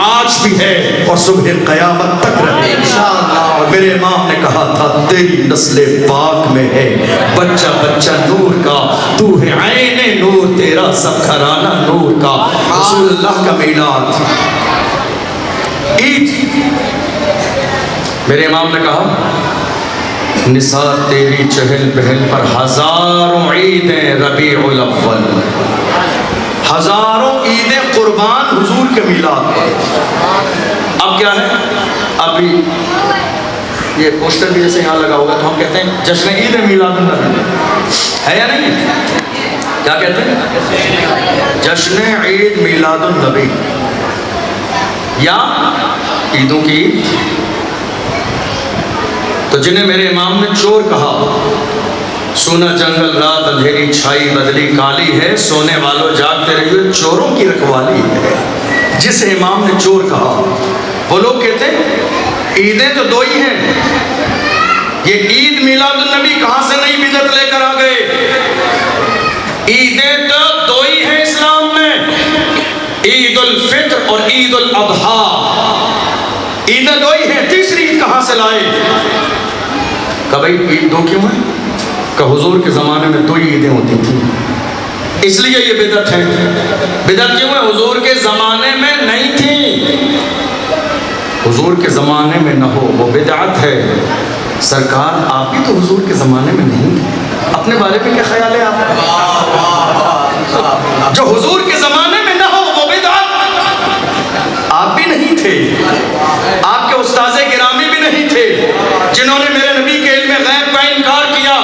Speaker 1: آج بھی ہے اور صبح قیامت تک رہے انشاءاللہ۔ میرے امام نے کہا تھا تیری نسل پاک میں ہے بچہ بچہ نور کا، تو ہے عین نور، تیرا سب گھرانہ نور کا۔ رسول اللہ کا میلاد، عید، میرے امام نے کہا نثار تیری چہل پہل پر ہزاروں عیدیں ربیع الاول، ہزاروں عیدیں قربان حضور کے میلاد پر۔ اب کیا ہے، ابھی یہ پوسٹر بھی جیسے یہاں لگا ہوگا تو ہم کہتے ہیں جشن عید میلاد النبی ہے یا نہیں؟ کیا کہتے ہیں؟ جشن عید میلاد النبی یا عیدوں کی عید۔ تو جنہیں میرے امام نے چور کہا، سونا جنگل رات اندھیری چھائی بدلی کالی ہے، سونے والوں جاگتے رہیے چوروں کی رکھوالی ہے، جسے امام نے چور کہا، وہ لوگ کہتے ہیں عیدیں تو دو ہی ہیں، یہ عید میلاد النبی کہاں سے نئی بدعت لے کر آ گئے؟ عیدیں تو دو ہی ہیں اسلام میں، عید الفطر اور عید الاضحیٰ، عیدیں دو ہی ہیں، تیسری عید کہاں سے لائے؟ کہ بھائی عید دو کیوں ہیں؟ کہ حضور کے زمانے میں دو ہی عیدیں ہوتی تھیں، اس لیے یہ بدعت ہے۔ بدعت کیوں ہے؟ حضور کے زمانے میں نہیں تھی، حضور کے زمانے میں نہ ہو وہ بدعت ہے۔ سرکار آپ بھی تو حضور کے زمانے میں نہیں تھے، اپنے بارے میں کیا خیال ہے آپ کا؟ جو حضور کے زمانے میں نہ ہو وہ بدعت، آپ بھی نہیں تھے، آپ کے استاذ گرامی بھی نہیں تھے، جنہوں نے میرے نبی کے علم غیب کا انکار کیا،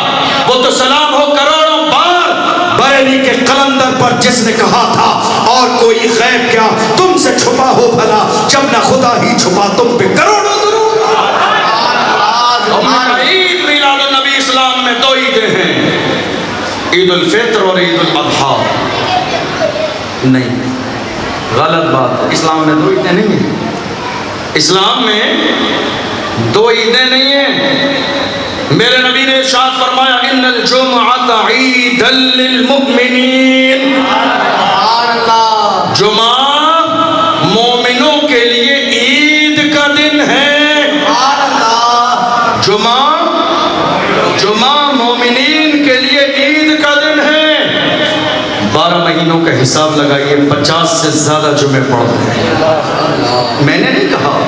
Speaker 1: وہ تو سلام ہو کروڑوں بار بریلی کے قلندر پر جس نے کہا تھا اور کوئی غیب کیا تم سے چھپا ہو بھلا، جب نہ خدا ہی چھپا تم پہ کروڑوں درود۔ عید میلاد النبی اسلام میں دو عیدیں ہیں، عید الفطر اور عید الاضحیٰ۔ نہیں، غلط بات، اسلام میں دو عیدیں نہیں ہیں، اسلام میں دو عیدیں نہیں ہیں۔ میرے نبی نے ارشاد فرمایا ان الجمعۃ عید للمؤمنین، جمعہ مومنوں کے لیے عید کا دن ہے، جمعہ مومنین کے لیے عید کا دن ہے۔ 12 مہینوں کا حساب لگائیے، 50 سے زیادہ جمعے پڑھتے ہیں۔ میں نے نہیں کہا،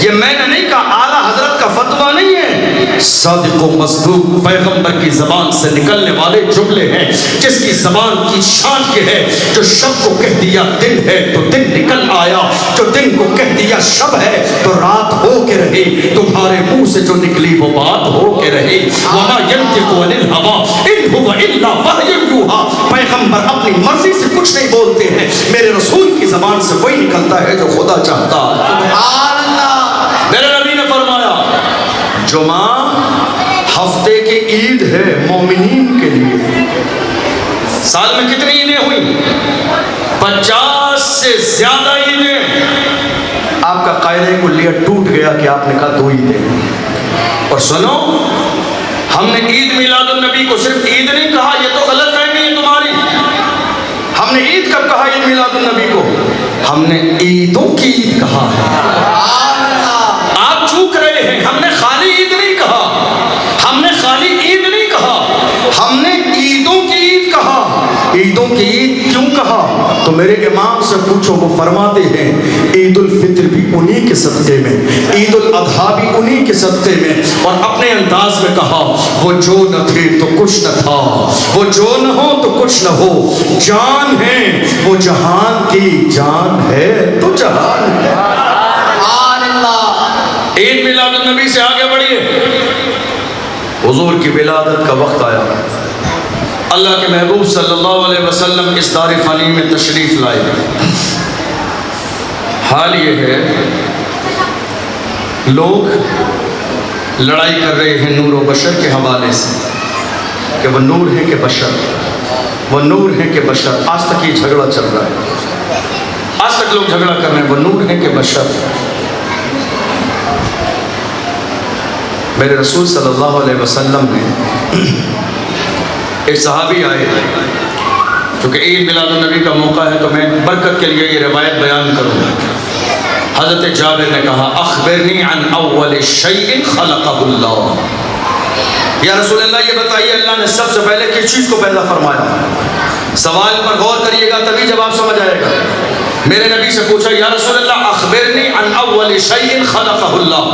Speaker 1: یہ میں نے نہیں کہا، اعلیٰ حضرت کا فتویٰ نہیں ہے، صادق و مصدوق پیغمبر کی زبان سے نکلنے والے جملے ہیں، جس کی زبان کی شان یہ ہے جو شب کو کہہ دیا دن ہے تو دن نکل آیا، جو دن کو کہہ دیا شب ہے تو رات ہو کے رہی، تمہارے منہ سے جو نکلی وہ بات ہو کے رہی۔ وما ينطق عن الهوى ان هو الا وحی یوحی، پیغمبر اپنی مرضی سے کچھ نہیں بولتے ہیں، میرے رسول کی زبان سے وہی نکلتا ہے جو خدا چاہتا ہے۔ میرے نبی نے فرمایا جمعہ ہفتے کی عید ہے مومنین کے لیے۔ سال میں کتنی عیدیں ہوئی؟ 50 سے زیادہ عیدیں۔ آپ کا قاعدہ کلیہ ٹوٹ گیا کہ آپ نے کہا دو عیدیں۔ اور سنو، ہم نے عید میلاد النبی کو صرف عید نہیں کہا، یہ تو غلط فہمی ہے تمہاری۔ ہم نے عید کب کہا عید میلاد النبی کو؟ ہم نے عیدوں کی عید کہا ہے، آپ چوک رہے ہیں۔ ہم نے خالی عید نہیں کہا، ہم نے خالی عید نہیں کہا، ہم نے عیدوں کی عید کہا۔ عیدوں کی عید کیوں کہا؟ تو میرے امام سے پوچھو، وہ فرماتے ہیں عید الفطر بھی انہی کے صدقے میں، عید الاضحیٰ بھی انہی کے صدقے میں، اور اپنے انداز میں کہا وہ جو نہ تھے تو کچھ نہ تھا، وہ جو نہ ہو تو کچھ نہ ہو، جان ہے وہ جہان کی جان ہے تو جہان ہے۔ عید میلاد النبی سے آگے بڑھیے، حضور کی ولادت کا وقت آیا، اللہ کے محبوب صلی اللہ علیہ وسلم اس دار فانی میں تشریف لائے۔ حال یہ ہے لوگ لڑائی کر رہے ہیں نور و بشر کے حوالے سے کہ وہ نور ہے کہ بشر، وہ نور ہے کہ بشر۔ آج تک یہ جھگڑا چل رہا ہے، آج تک لوگ جھگڑا کر رہے ہیں وہ نور ہے کہ بشر۔ میرے رسول صلی اللہ علیہ وسلم نے ایک صحابی آئے، کیونکہ عید میلاد النبی کا موقع ہے تو میں برکت کے لیے یہ روایت بیان کروں گا۔ حضرت جابر نے کہا اخبرنی عن اول شیء خلقہ اللہ، یا رسول اللہ یہ بتائیے اللہ نے سب سے پہلے کس چیز کو پیدا فرمایا؟ سوال پر غور کریے گا تبھی جواب سمجھ آئے گا۔ میرے نبی سے پوچھا یا رسول اللہ اخبرنی عن اول شیء خلقہ اللہ،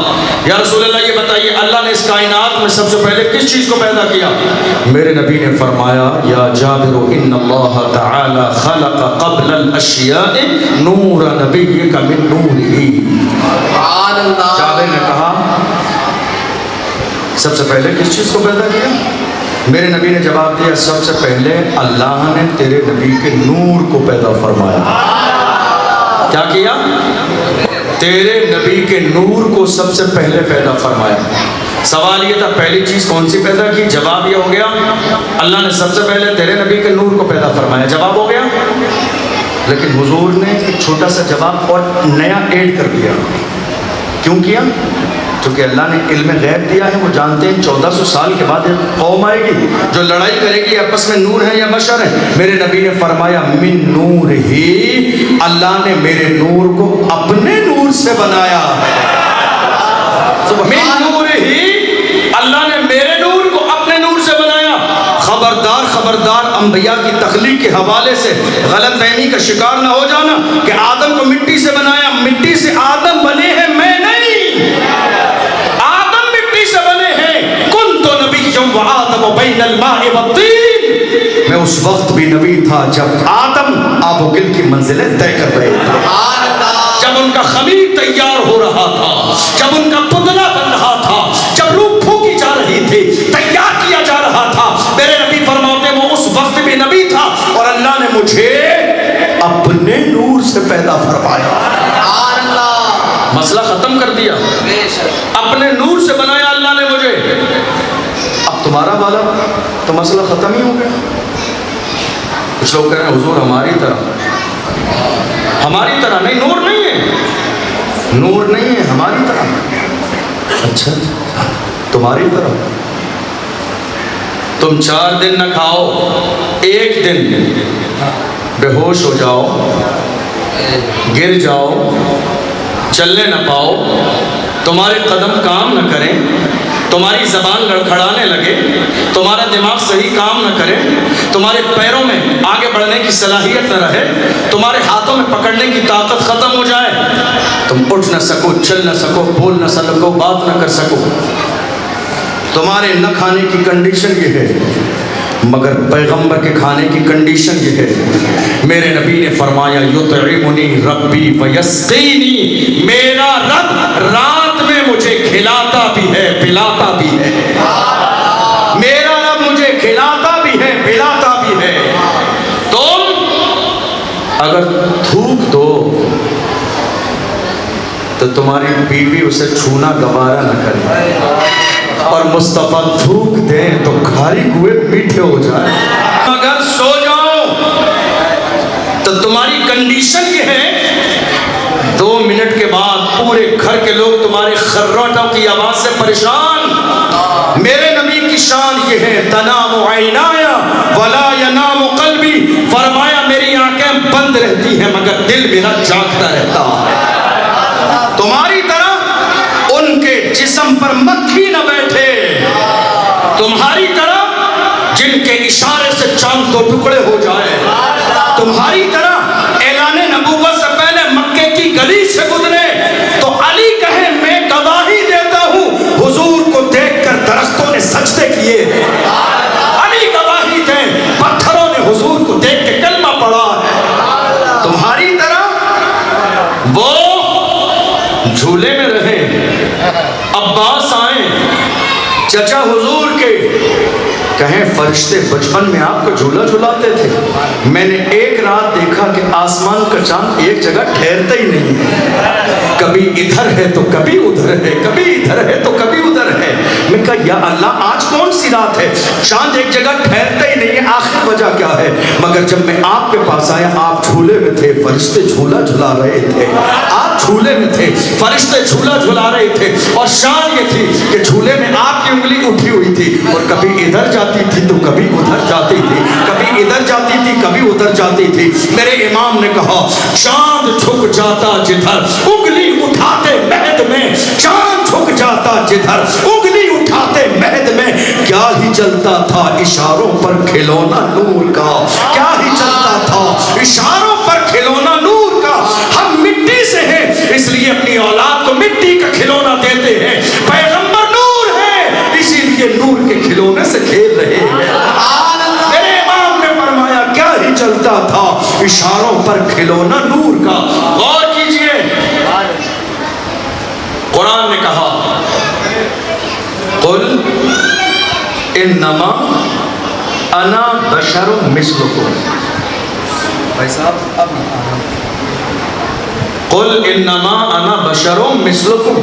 Speaker 1: یا رسول اللہ یہ بتائیے اللہ نے اس کائنات میں سب سے پہلے کس چیز کو پیدا کیا؟ میرے نبی نے فرمایا یا جابر ان اللہ تعالی خلق قبل الاشیاء نور نبیک من نورہ۔ جابر نے کہا سب سے پہلے کس چیز کو پیدا کیا؟ میرے نبی نے جواب دیا سب سے پہلے اللہ نے تیرے نبی کے نور کو پیدا فرمایا۔ کیا کیا؟ تیرے نبی کے نور کو سب سے پہلے پیدا فرمایا۔ سوال یہ تھا پہلی چیز کون سی پیدا کی؟ جواب یہ ہو گیا اللہ نے سب سے پہلے تیرے نبی کے نور کو پیدا فرمایا، جواب ہو گیا۔ لیکن حضور نے ایک چھوٹا سا جواب اور نیا ایڈ کر دیا۔ کیوں کیا؟ کیونکہ اللہ نے علم غیب دیا ہے، وہ جانتے ہیں 1400 سال کے بعد ایک قوم آئے گی جو لڑائی کرے گی آپس میں نور ہے یا بشر ہے۔ میرے نبی نے فرمایا من نور ہی، اللہ نے میرے نور کو اپنے نور سے بنایا ہے۔ من نور ہی، اللہ نے میرے نور کو اپنے نور سے بنایا۔ خبردار خبردار انبیاء کی تخلیق کے حوالے سے غلط فہمی کا شکار نہ ہو جانا کہ آدم کو مٹی سے بنایا، مٹی سے آدم بنے ہیں، میں نہیں۔ وآدم بین الماء والطین، میں اس وقت بھی نبی تھا جب آدم آب و گل کی منزلیں طے کر رہے تھے، جب ان کا خمیر تیار ہو رہا تھا، جب ان کا پتلا بن رہا تھا، جب روح پھونکی جا رہی تھی، تیار کیا جا رہا تھا۔ میرے نبی فرماتے وہ اس وقت بھی نبی تھا اور اللہ نے مجھے اپنے نور سے پیدا فرمایا۔ مسئلہ ختم کر دیا، اپنے نور سے بنایا اللہ نے مجھے۔ تمہارا والا تو مسئلہ ختم ہی ہو گیا۔ کچھ لوگ کہہ رہے ہیں حضور ہماری طرح نہیں، نور نہیں ہے، نور نہیں ہے ہماری طرح۔ اچھا تمہاری طرح؟ تم 4 دن نہ کھاؤ، ایک دن بے ہوش ہو جاؤ، گر جاؤ، چلنے نہ پاؤ، تمہارے قدم کام نہ کریں، تمہاری زبان لڑکھڑانے لگے، تمہارا دماغ صحیح کام نہ کرے، تمہارے پیروں میں آگے بڑھنے کی صلاحیت نہ رہے، تمہارے ہاتھوں میں پکڑنے کی طاقت ختم ہو جائے، تم اٹھ نہ سکو، چل نہ سکو، بول نہ سکو، بات نہ کر سکو، تمہارے نہ کھانے کی کنڈیشن یہ ہے، مگر پیغمبر کے کھانے کی کنڈیشن یہ ہے۔ میرے نبی نے فرمایا یطعمنی ربی ویسقینی، میرا رب رات میں مجھے کھلاتا بھی ہے پلاتا بھی ہے، میرا رب مجھے کھلاتا بھی ہے پلاتا بھی ہے۔ تم اگر تھوک دو تو تمہاری بیوی اسے چھونا گوارا نہ کرے، اور مصطفیٰ تھوک دیں تو کھاری ہوئے میٹھے ہو جائیں۔ اگر سو جاؤ تو تمہاری کنڈیشن یہ ہے 2 منٹ کے بعد پورے گھر کے لوگ تمہارے خراٹوں کی آواز سے پریشان۔ میرے نبی کی شان یہ ہے تنام عینایا ولا ینام قلبی، فرمایا میری آنکھیں بند رہتی ہیں مگر دل میرا جاگتا رہتا ہے۔ تمہاری طرح ان کے جسم پر مکھی نہ بیٹھے، تمہاری طرح جن کے اشارے سے چاند 2 ٹکڑے ہو جائے، تمہاری طرح اعلان نبوت سے پہلے مکے کی گلی سے گزرے تو علی کہے میں گواہی دیتا ہوں حضور کو دیکھ کر درختوں نے سجدے کیے، علی گواہی دے پتھروں نے حضور کو دیکھ کے کلمہ پڑھا ہے۔ تمہاری طرح وہ جھولے میں رہے، عباس آئیں، چچا حضور کے، کہیں فرشتے بچپن میں آپ کو جھولا جھلاتے تھے، میں نے ایک رات دیکھا کہ آسمان کا چاند ایک جگہ ٹھہرتا ہی نہیں ہے، کبھی ادھر ہے تو کبھی ادھر ہے، کبھی ادھر ہے تو کبھی ادھر ہے۔ میں کہا یا اللہ آج کون سی رات ہے، چاند ایک جگہ ٹھہرتا ہی نہیں ہے، آخر وجہ کیا ہے؟ مگر جب میں آپ کے پاس آیا آپ جھولے میں تھے، فرشتے جھولا جھلا رہے تھے، آپ جھولے میں تھے، فرشتے جھولا جھلا رہے تھے، اور شان یہ تھی کہ جھولے میں آپ کی انگلی اٹھی ہوئی تھی، اور کبھی ادھر جاتی تھی تو کبھی ادھر جاتی تھی، کبھی ادھر جاتی تھی کبھی ادھر جاتی تھی۔ میرے امام نے کہا چاند جھک جاتا جدھر انگلی اٹھاتے مہد میں، چاند جھک جاتا جدھر انگلی اٹھاتے مہد میں، کیا ہی چلتا تھا اشاروں پر کھلونا نور کا، کیا ہی چلتا تھا اشاروں پر کھلونا نور کا۔ ہم مٹی سے ہیں اس لیے اپنی اولاد کو مٹی کا کھلونا دیتے ہیں، پیغمبر نور ہے اسی لیے نور کے کھلونے سے کھیل رہے ہیں۔ میرے امام نے فرمایا کیا ہی چلتا تھا اشاروں پر کھلونا نور کا۔ غور کیجئے، قرآن نے کہا قل انما انا بشر مثلکم، بھائی صاحب اب قل انما انا بشر مثلکم۔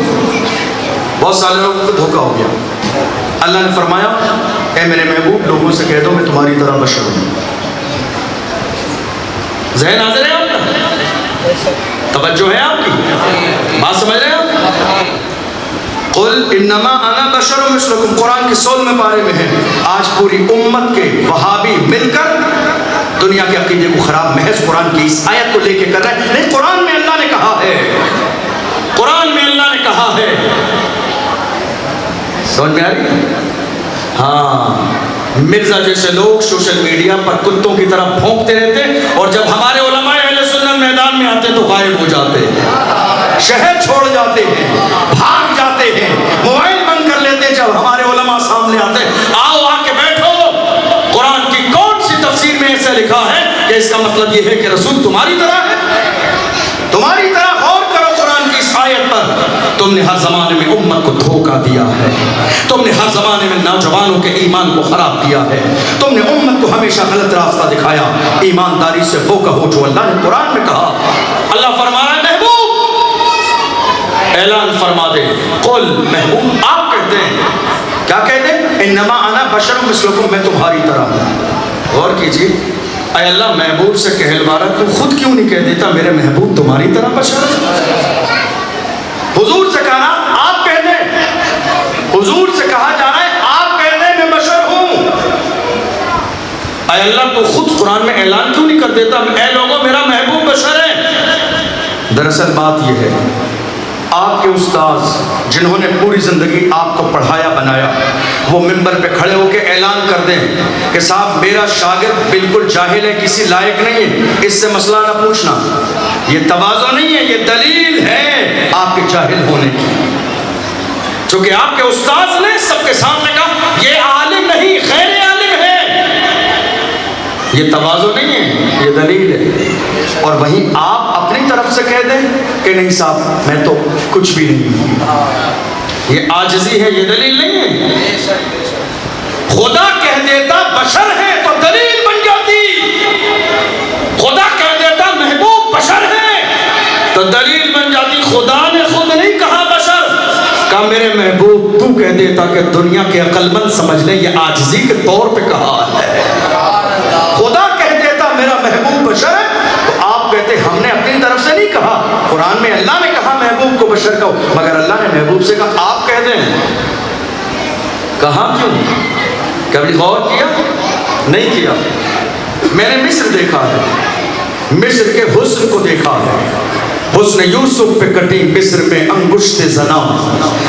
Speaker 1: بہت سارے لوگوں کو دھوکہ ہو گیا۔ اللہ نے فرمایا اے میرے محبوب لوگوں سے کہہ دو میں تمہاری طرح بشر ہوں۔ ذہن حاضر ہے آپ کا؟ توجہ ہے آپ کی؟ بات سمجھ رہے ہیں آپ؟ قل انما انا بشر مثلکم، قرآن کے 16ویں پارے میں ہے۔ آج پوری امت کے وہابی مل کر دنیا کے عقیدے کو خراب محض قرآن کی اس آیت کو لے کے کر رہے ہیں۔ نہیں، قرآن میں اللہ نے کہا ہے، قرآن میں اللہ نے کہا ہے۔ سمجھ میں آ رہی ہے؟ ہاں، مرزا جیسے لوگ سوشل میڈیا پر کتوں کی طرح بھونکتے رہتے، اور جب ہمارے علماء اہل سنت میدان میں آتے تو غائب ہو جاتے ہیں، شہر چھوڑ جاتے ہیں، بھاگ جاتے ہیں، موبائل بند کر لیتے ہیں۔ جب ہمارے علماء سامنے آتے ہیں آؤ آ کے بیٹھو، قرآن کی کون سی تفسیر میں ایسا لکھا ہے کہ اس کا مطلب یہ ہے کہ رسول تمہاری طرح ہے؟ تمہاری طرح غور کرو قرآن کی اس آیت پر۔ تم نے ہر زمانے میں امت کو دھوکہ دیا ہے، تم نے ہر زمانے میں نوجوانوں کے ایمان کو خراب کیا ہے، تم نے امت کو ہمیشہ غلط راستہ دکھایا۔ ایمانداری سے وہ کہو جو اللہ نے قرآن میں کہا۔ اللہ فرما رہا ہے محبوب اعلان فرما دے، قل محبوب آپ کہتے ہیں، کیا کہتے ہیں؟ انما انا بشر مثلکم، میں تمہاری طرح ہوں۔ غور کیجیے، اے اللہ محبوب سے کہلوارا تو خود کیوں نہیں کہہ دیتا میرے محبوب تمہاری طرح بشر ہے؟ حضور سے کہا آپ کہہ دیں، حضور سے کہا جا رہا ہے آپ کہہ دیں میں بشر ہوں۔ اے اللہ تو خود قرآن میں اعلان کیوں نہیں کر دیتا اے لوگوں میرا محبوب بشر ہے؟ دراصل بات یہ ہے، آپ کے استاذ جنہوں نے پوری زندگی آپ کو پڑھایا بنایا، وہ ممبر پہ کھڑے ہو کے اعلان کر دیں کہ صاحب میرا شاگرد بالکل جاہل ہے، کسی لائق نہیں ہے، اس سے مسئلہ نہ پوچھنا، یہ تواضع نہیں ہے، یہ دلیل ہے آپ کے جاہل ہونے کی۔ چونکہ آپ کے استاذ نے سب کے سامنے کہا یہ عالم نہیں غیر عالم ہے، یہ تواضع نہیں ہے، یہ دلیل ہے۔ اور وہیں آپ اپنی طرف سے کہہ دیں کہ نہیں صاحب میں تو کچھ بھی نہیں ہوں، یہ عاجزی ہے، یہ دلیل نہیں ہے۔ خدا کہہ دیتا بشر ہے تو دلیل بن جاتی، خدا کہہ دیتا محبوب بشر ہے تو دلیل بن جاتی۔ خدا نے خود نہیں کہا بشر، کہا میرے محبوب تو کہہ دیتا کہ دنیا کے عقل مند سمجھ لیں یہ عاجزی کے طور پہ کہا ہے۔ خدا کہہ دیتا میرا محبوب بشر ہے تو آپ کہتے ہم نے اپنی طرف سے نہیں کہا، قرآن میں اللہ نے کہا محبوب کو بشر کہو، مگر اللہ نے محبوب سے کہا آپ کہہ دیں۔ کہا کیوں؟ کبھی غور کیا؟ نہیں کیا۔ میں نے مصر دیکھا ہے، مصر کے حسن کو دیکھا ہے، حسن یوسف پہ کٹی مصر میں انگشت زنا،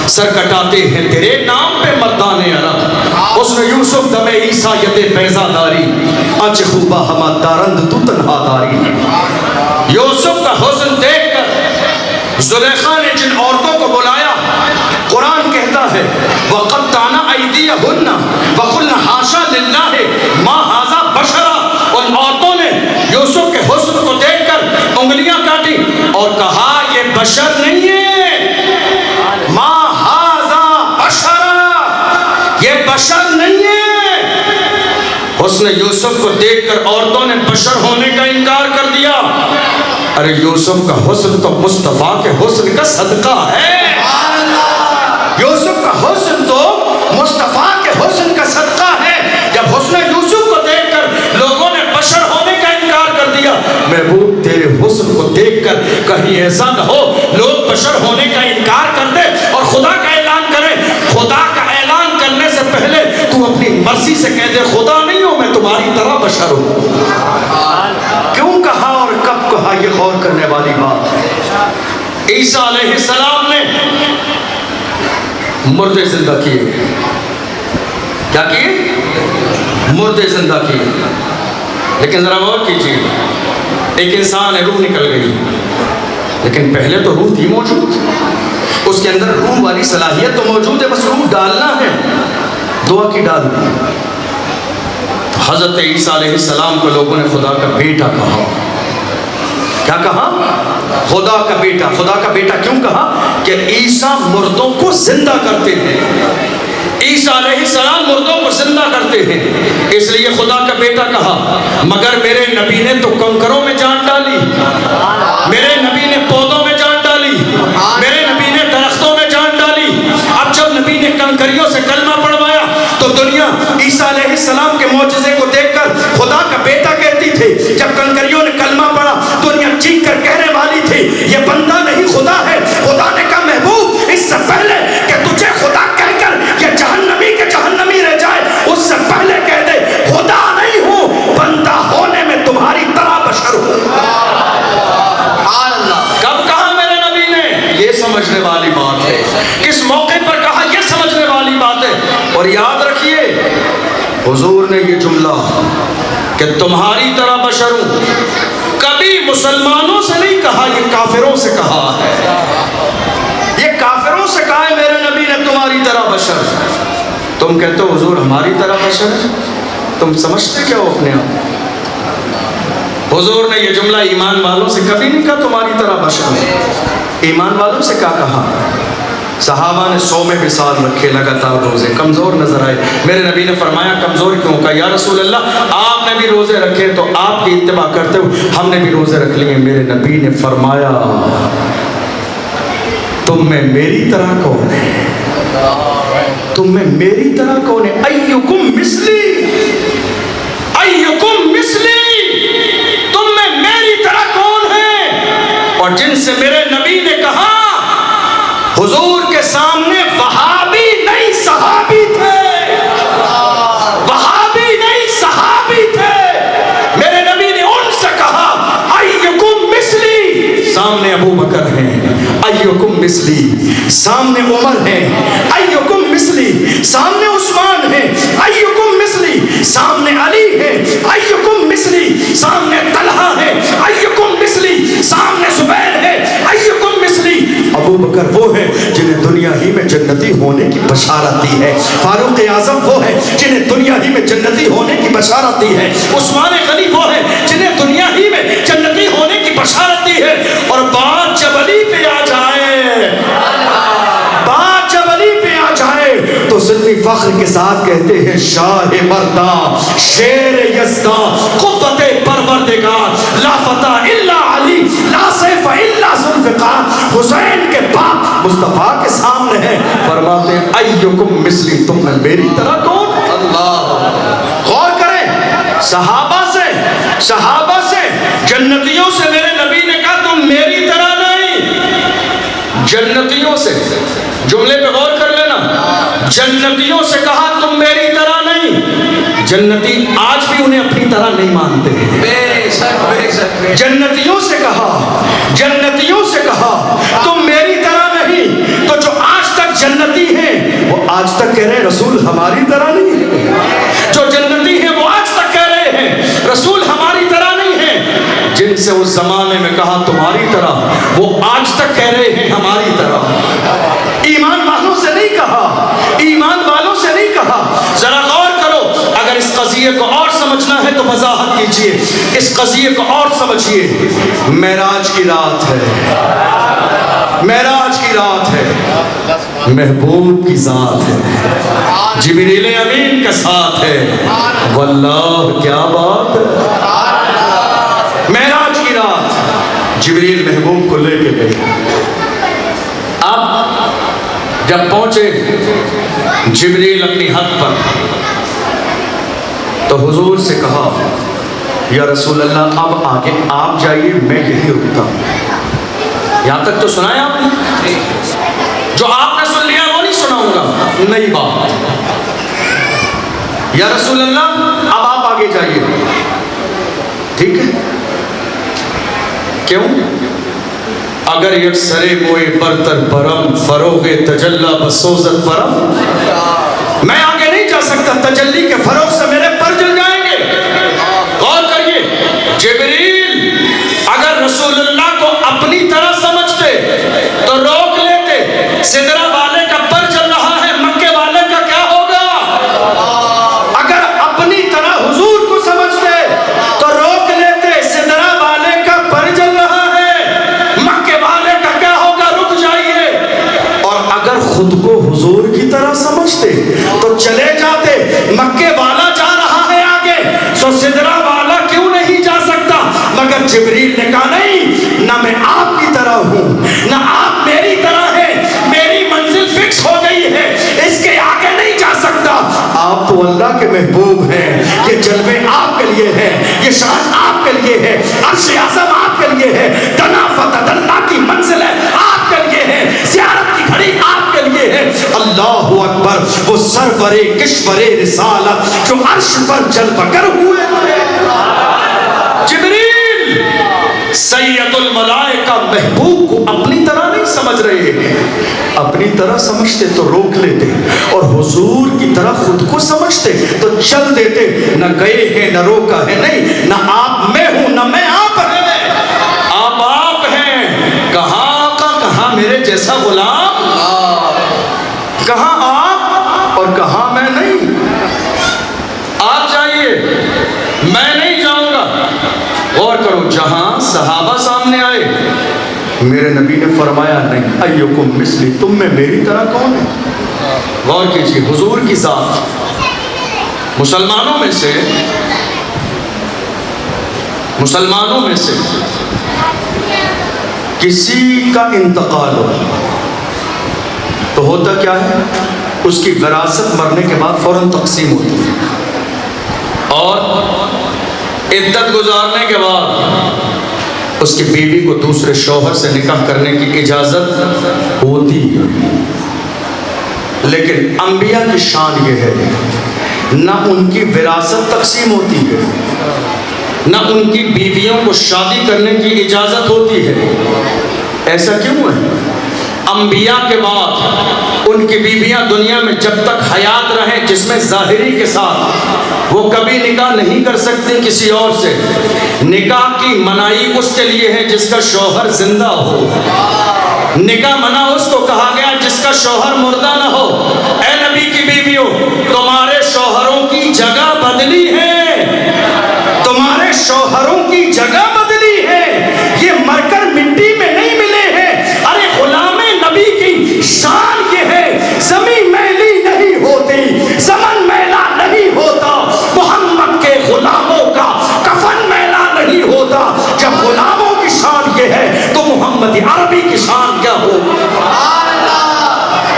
Speaker 1: سر کٹاتے ہیں تیرے نام پہ مردان عرب، حسن یوسف دم عیسیٰ ید بیضا داری، آنچ خوبہ ہما دارند تو تنہا داری۔ یوسف کا حسن دیکھ کر زلیخا نے جن عورتوں کو بلایا، قرآن کہتا ہے وَقَطَّعْنَ أَيْدِيَهُنَّ وَقُلْنَ حَاشَا لِلَّهِ مَا هَذَا بَشَرًا، ان عورتوں نے یوسف کے حسن کو دیکھ کر انگلیاں کاٹی اور کہا یہ بشر نہیں ہے، ما هَذَا بَشَرًا، یہ بشر نہیں ہے۔ حسن یوسف کو دیکھ کر عورتوں نے بشر ہونے کا انکار کر دیا۔ ارے یوسف کا حسن تو مصطفیٰ کے حسن کا صدقہ ہے، یوسف کا حسن تو مصطفیٰ کے حسن کا صدقہ ہے۔ جب حسن یوسف کو دیکھ کر لوگوں نے بشر ہونے کا انکار کر دیا، محبوب تیرے حسن کو دیکھ کر کہیں ایسا نہ ہو لوگ بشر ہونے کا انکار کر دے اور خدا کا اعلان کرے. خدا کا اعلان کرنے سے پہلے تو اپنی مرضی سے کہہ دے خدا نہیں ہوں میں تمہاری طرح بشر ہوں. کیوں کہا اور کب کہا یہ غور کرنے والی بات ہے. عیسیٰ علیہ السلام نے مردے زندہ کیے. کیا کیے؟ مردے زندہ کیے. لیکن ذرا غور کیجیے, ایک انسان ہے, روح نکل گئی, لیکن پہلے تو روح تھی موجود, اس کے اندر روح والی صلاحیت تو موجود ہے, بس روح ڈالنا ہے. دعا کی ڈال دی. حضرت عیسیٰ علیہ السلام کو لوگوں نے خدا کا بیٹا کہا. کیا کہا؟ خدا کا بیٹا. خدا کا بیٹا کیوں کہا؟ کہ عیسیٰ مردوں کو زندہ کرتے ہیں. عیسیٰ علیہ السلام مردوں کو زندہ کرتے ہیں, اس لیے خدا کا بیٹا کہا. مگر میرے نبی نے تو کنکروں میں جان ڈالی, میرے نبی نے پودوں میں جان ڈالی, میرے نبی نے درختوں میں جان ڈالی. اب جب نبی نے کنکریوں سے کلمہ پڑھوایا تو دنیا عیسیٰ علیہ السلام کے معجزے کو دیکھ کر خدا کا بیٹا کہتی تھی. جب کنکریوں نے کلمہ پڑھا دنیا چیخ کر کہنے والی تھی یہ بندہ نہیں خدا ہے. خدا نے کہا محبوب اس سے پہلے کہ تجھے خدا کہہ کر یہ جہنمی کے جہنمی رہ جائے اس سے پہلے کہہ دے خدا نہیں ہوں بندہ ہونے میں تمہاری طرح بشر ہوں. کب کہا میرے نبی نے؟ یہ سمجھنے والی بات ہے. کس موقع پر کہا؟ یہ سمجھنے والی بات ہے. اور یاد رکھیے حضور نے یہ جملہ کہ تمہاری طرح بشر ہوں کبھی مسلمانوں سے نہیں کہا, یہ کافروں سے کہا ہے. یہ کافروں سے کہا ہے میرے نبی نے تمہاری طرح بشر. تم کہتے ہو حضور ہماری طرح بشر ہے, تم سمجھتے کیا ہو اپنے آپ؟ حضور نے یہ جملہ ایمان والوں سے کبھی نہیں کہا تمہاری طرح بشر ہے. ایمان والوں سے کیا کہا؟ صحابہ نے 100 میں مثال رکھے, لگاتار روزے, کمزور نظر آئے. میرے نبی نے فرمایا کمزور کیوں؟ کہا یا رسول اللہ آپ نے بھی روزے رکھے تو آپ کی اتباع کرتے ہوئے ہم نے بھی روزے رکھ لیے. میرے نبی نے فرمایا تم میں میری طرح کون ہے؟ تم میں میری طرح کون ہے؟ ایکم مثلی, ایکم مثلی, تم میں میری طرح کون ہے؟ اور جن سے میرے نبی نے کہا حضور کے سامنے وہابی نہیں صحابی تھے, وہابی نہیں صحابی تھے. میرے نبی نے ان سے کہا ایکم مثلی, سامنے ابو بکر ہیں, ایکم مثلی, سامنے عمر ہیں, ایکم مثلی, سامنے عثمان ہیں, ایکم مثلی, سامنے علی ہیں, ایکم مثلی, سامنے طلحہ ہیں, ایکم مثلی, سامنے زبیر ہیں, ایکم مثلی. ابو بکر وہ ہیں جنہیں دنیا ہی میں جنتی ہونے کی بشارت دی ہے. فاروق اعظم وہ ہیں جنہیں دنیا ہی میں جنتی ہونے کی بشارت دی ہے. عثمان غنی وہ ہیں جنہیں دنیا ہی میں جنتی ہونے کی بشارت دی ہے. اور بات جب علی پہ آ جائے, بات جب علی پہ آ جائے تو سنی فخر کے ساتھ کہتے ہیں شاہ مرداں, شیر یزداں, قوت پروردگار, لا فتح الا علی, لا سیف الا ذوالفقار. حسین کے باپ مصطفیٰ کے سامنے ہیں, فرماتے ہیں ایکم مثلی, تم میں میری طرح کون؟ اللہ. غور کریں, صحابہ سے جنتیوں سے میرے نبی نے کہا تم میری طرح نہیں. جنتیوں سے, جملے پہ غور کر لینا, جنتیوں سے کہا تم میری طرح نہیں. جنتی آج بھی انہیں اپنی طرح نہیں مانتے ہیں. جنتیوں سے کہا تم میری طرح نہیں. تو جو آج تک جنتی ہیں وہ آج تک کہہ رہے ہیں رسول ہماری طرح نہیں ہے. جو جنتی ہیں وہ آج تک کہہ رہے ہیں رسول ہماری طرح نہیں ہے. جن سے اس زمانے میں کہا تمہاری طرح وہ آج تک کہہ رہے ہیں ہماری طرح. ایمان والوں سے نہیں کہا, ایمان والوں سے نہیں کہا. ذرا غور کرو, اگر اس قضیے کو اور سمجھنا ہے تو وضاحت کیجئے, اس قضیے کو اور سمجھیے. معراج کی رات ہے, معراج کی رات ہے, محبوب کی ذات ہے, جبریل امین کا ساتھ ہے. واللہ کیا بات, معراج کی رات جبریل محبوب کو لے کے گئے. اب جب پہنچے جبریل اپنی حد پر تو حضور سے کہا یا رسول اللہ اب آگے آپ جائیے, میں یہی رکتا ہوں. یہاں تک تو سنا ہے آپ نے؟ جو آپ نے سن لیا وہ نہیں سناؤں گا، نئی بات۔ یا رسول اللہ اب آپ آگے جائیے، ٹھیک ہے؟ کیوں؟ اگر یک سرے بوئے برتر پرم، فروغ تجلی بسوزت پرم، میں آگے نہیں جا سکتا، تجلی کے فروغ سے میرے پر جل جائیں گے۔ غور کریے، جبریل اگر رسول اللہ کو اپنی طرح سمجھتے تو روک لیتے، سدرہ والے کا پر چل رہا ہے، مکے والے کا کیا ہوگا؟ اگر اپنی طرح حضور کو سمجھتے تو روک لیتے، سدرہ والے کا پر چل رہا ہے، مکے والے کا کیا ہوگا؟ رک جائیے۔ اور اگر خود کو حضور کی طرح سمجھتے تو چلے جاتے، مکے والا جا رہا ہے آگے تو سدرہ والا کیوں نہیں جا سکتا؟ مگر جبریل نے کہا نہیں، نہ میں آپ کی طرح ہوں نہ آپ میری طرح ہیں، میری منزل فکس ہو گئی ہے، اس کے آگے نہیں جا سکتا۔ آپ تو اللہ کے محبوب ہیں، یہ جلوے آپ کے لیے ہیں، یہ شان آپ کے لیے ہے، عرش اعظم آپ کے لیے ہے، دنا فتح اللہ کی منزل ہے آپ کے لیے ہے، زیارت کی گھڑی آپ کے لیے ہے۔ اللہ اکبر، وہ سرور کشور رسالت جو عرش پر جلوہ گر ہوئے تھے۔ جبریل سید الملائکہ محبوب کو اپنی طرح نہیں سمجھ رہے ہیں، اپنی طرح سمجھتے تو روک لیتے، اور حضور کی طرح خود کو سمجھتے تو چل دیتے۔ نہ گئے ہیں نہ روکا ہے، نہیں، نہ آپ میں ہوں نہ میں آپ ہیں، آپ ہیں۔ کہاں کا کہاں میرے جیسا غلام، کہاں آپ اور کہاں میں نہیں۔ آپ جائیے، میں نہیں جاؤں گا۔ غور کرو، جہاں صحابہ سامنے آئے میرے نبی نے فرمایا نہیں، ایکم مثلی، تم میں میری طرح کون ہے؟ غور کیجیے، حضور کی ذات۔ مسلمانوں میں سے کسی کا انتقال ہو تو ہوتا کیا ہے؟ اس کی وراثت مرنے کے بعد فوراً تقسیم ہوتی ہے، اور عدت گزارنے کے بعد اس کی بیوی کو دوسرے شوہر سے نکاح کرنے کی اجازت ہوتی ہے۔ لیکن انبیاء کی شان یہ ہے، نہ ان کی وراثت تقسیم ہوتی ہے، نہ ان کی بیویوں کو شادی کرنے کی اجازت ہوتی ہے۔ ایسا کیوں ہے؟ انبیاء کے بعد ان کی بیویاں دنیا میں جب تک حیات رہیں، جس میں ظاہری کے ساتھ وہ کبھی نکاح نہیں کر سکتی کسی اور سے۔ نکاح کی منائی اس کے لیے ہے جس کا شوہر زندہ ہو، نکاح منع اس کو کہا گیا جس کا شوہر مردہ نہ ہو۔ اے نبی کی بیویوں، تمہارے شوہروں کی جگہ بدلی ہے، تمہارے شوہروں کی جگہ بدلی ہے، یہ مر کر مٹی میں نہیں ملے ہیں۔ ارے غلام نبی کی شان یہ ہے، زمین میلی نہیں ہوتی، زمن میلا نہیں ہوتا، محمد کے غلاموں کا کفن میلا نہیں ہوتا۔ جب غلاموں کی شان یہ ہے تو محمد عربی کی شان کیا ہوگی؟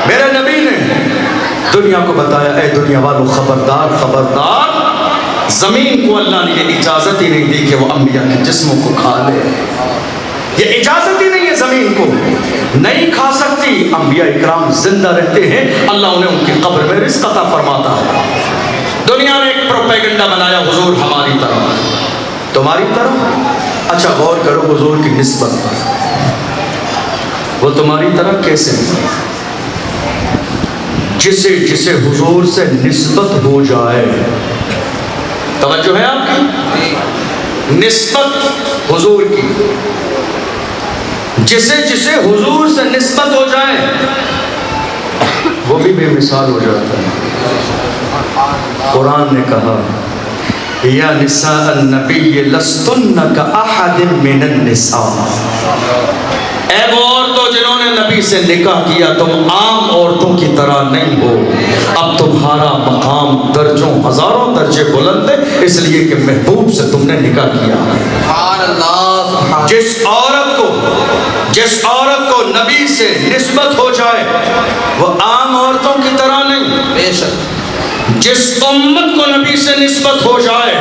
Speaker 1: میرے نبی نے دنیا کو بتایا، اے دنیا والوں خبردار خبردار، زمین کو اللہ نے یہ اجازت ہی نہیں دی کہ وہ انبیاء کے جسموں کو کھا لے، یہ اجازت ہی نہیں ہے، زمین کو نہیں کھا سکتی۔ انبیاء اکرام زندہ رہتے ہیں، اللہ انہیں ان کی قبر میں رزق عطا فرماتا ہے۔ دنیا نے ایک پروپیگنڈا بنایا، حضور ہماری طرح، تمہاری طرح۔ اچھا غور کرو، حضور کی نسبت وہ تمہاری طرح کیسے؟ جسے حضور سے نسبت ہو جائے، توجہ ہے آپ کی؟ نسبت حضور کی، جسے حضور سے نسبت ہو جائے وہ بھی بے مثال ہو جاتا ہے۔ قرآن نے کہا، یا نساء النبی لستن کاحد من النساء، اے وہ عورتوں جنہوں نے نبی سے نکاح کیا، تم عام عورتوں کی طرح نہیں ہو، اب تمہارا مقام درجوں ہزاروں درجے بلند ہے، اس لیے کہ محبوب سے تم نے نکاح کیا۔ جس عورت کو نبی سے نسبت ہو جائے وہ عام عورتوں کی طرح نہیں، بے شک جس امت کو نبی سے نسبت ہو جائے،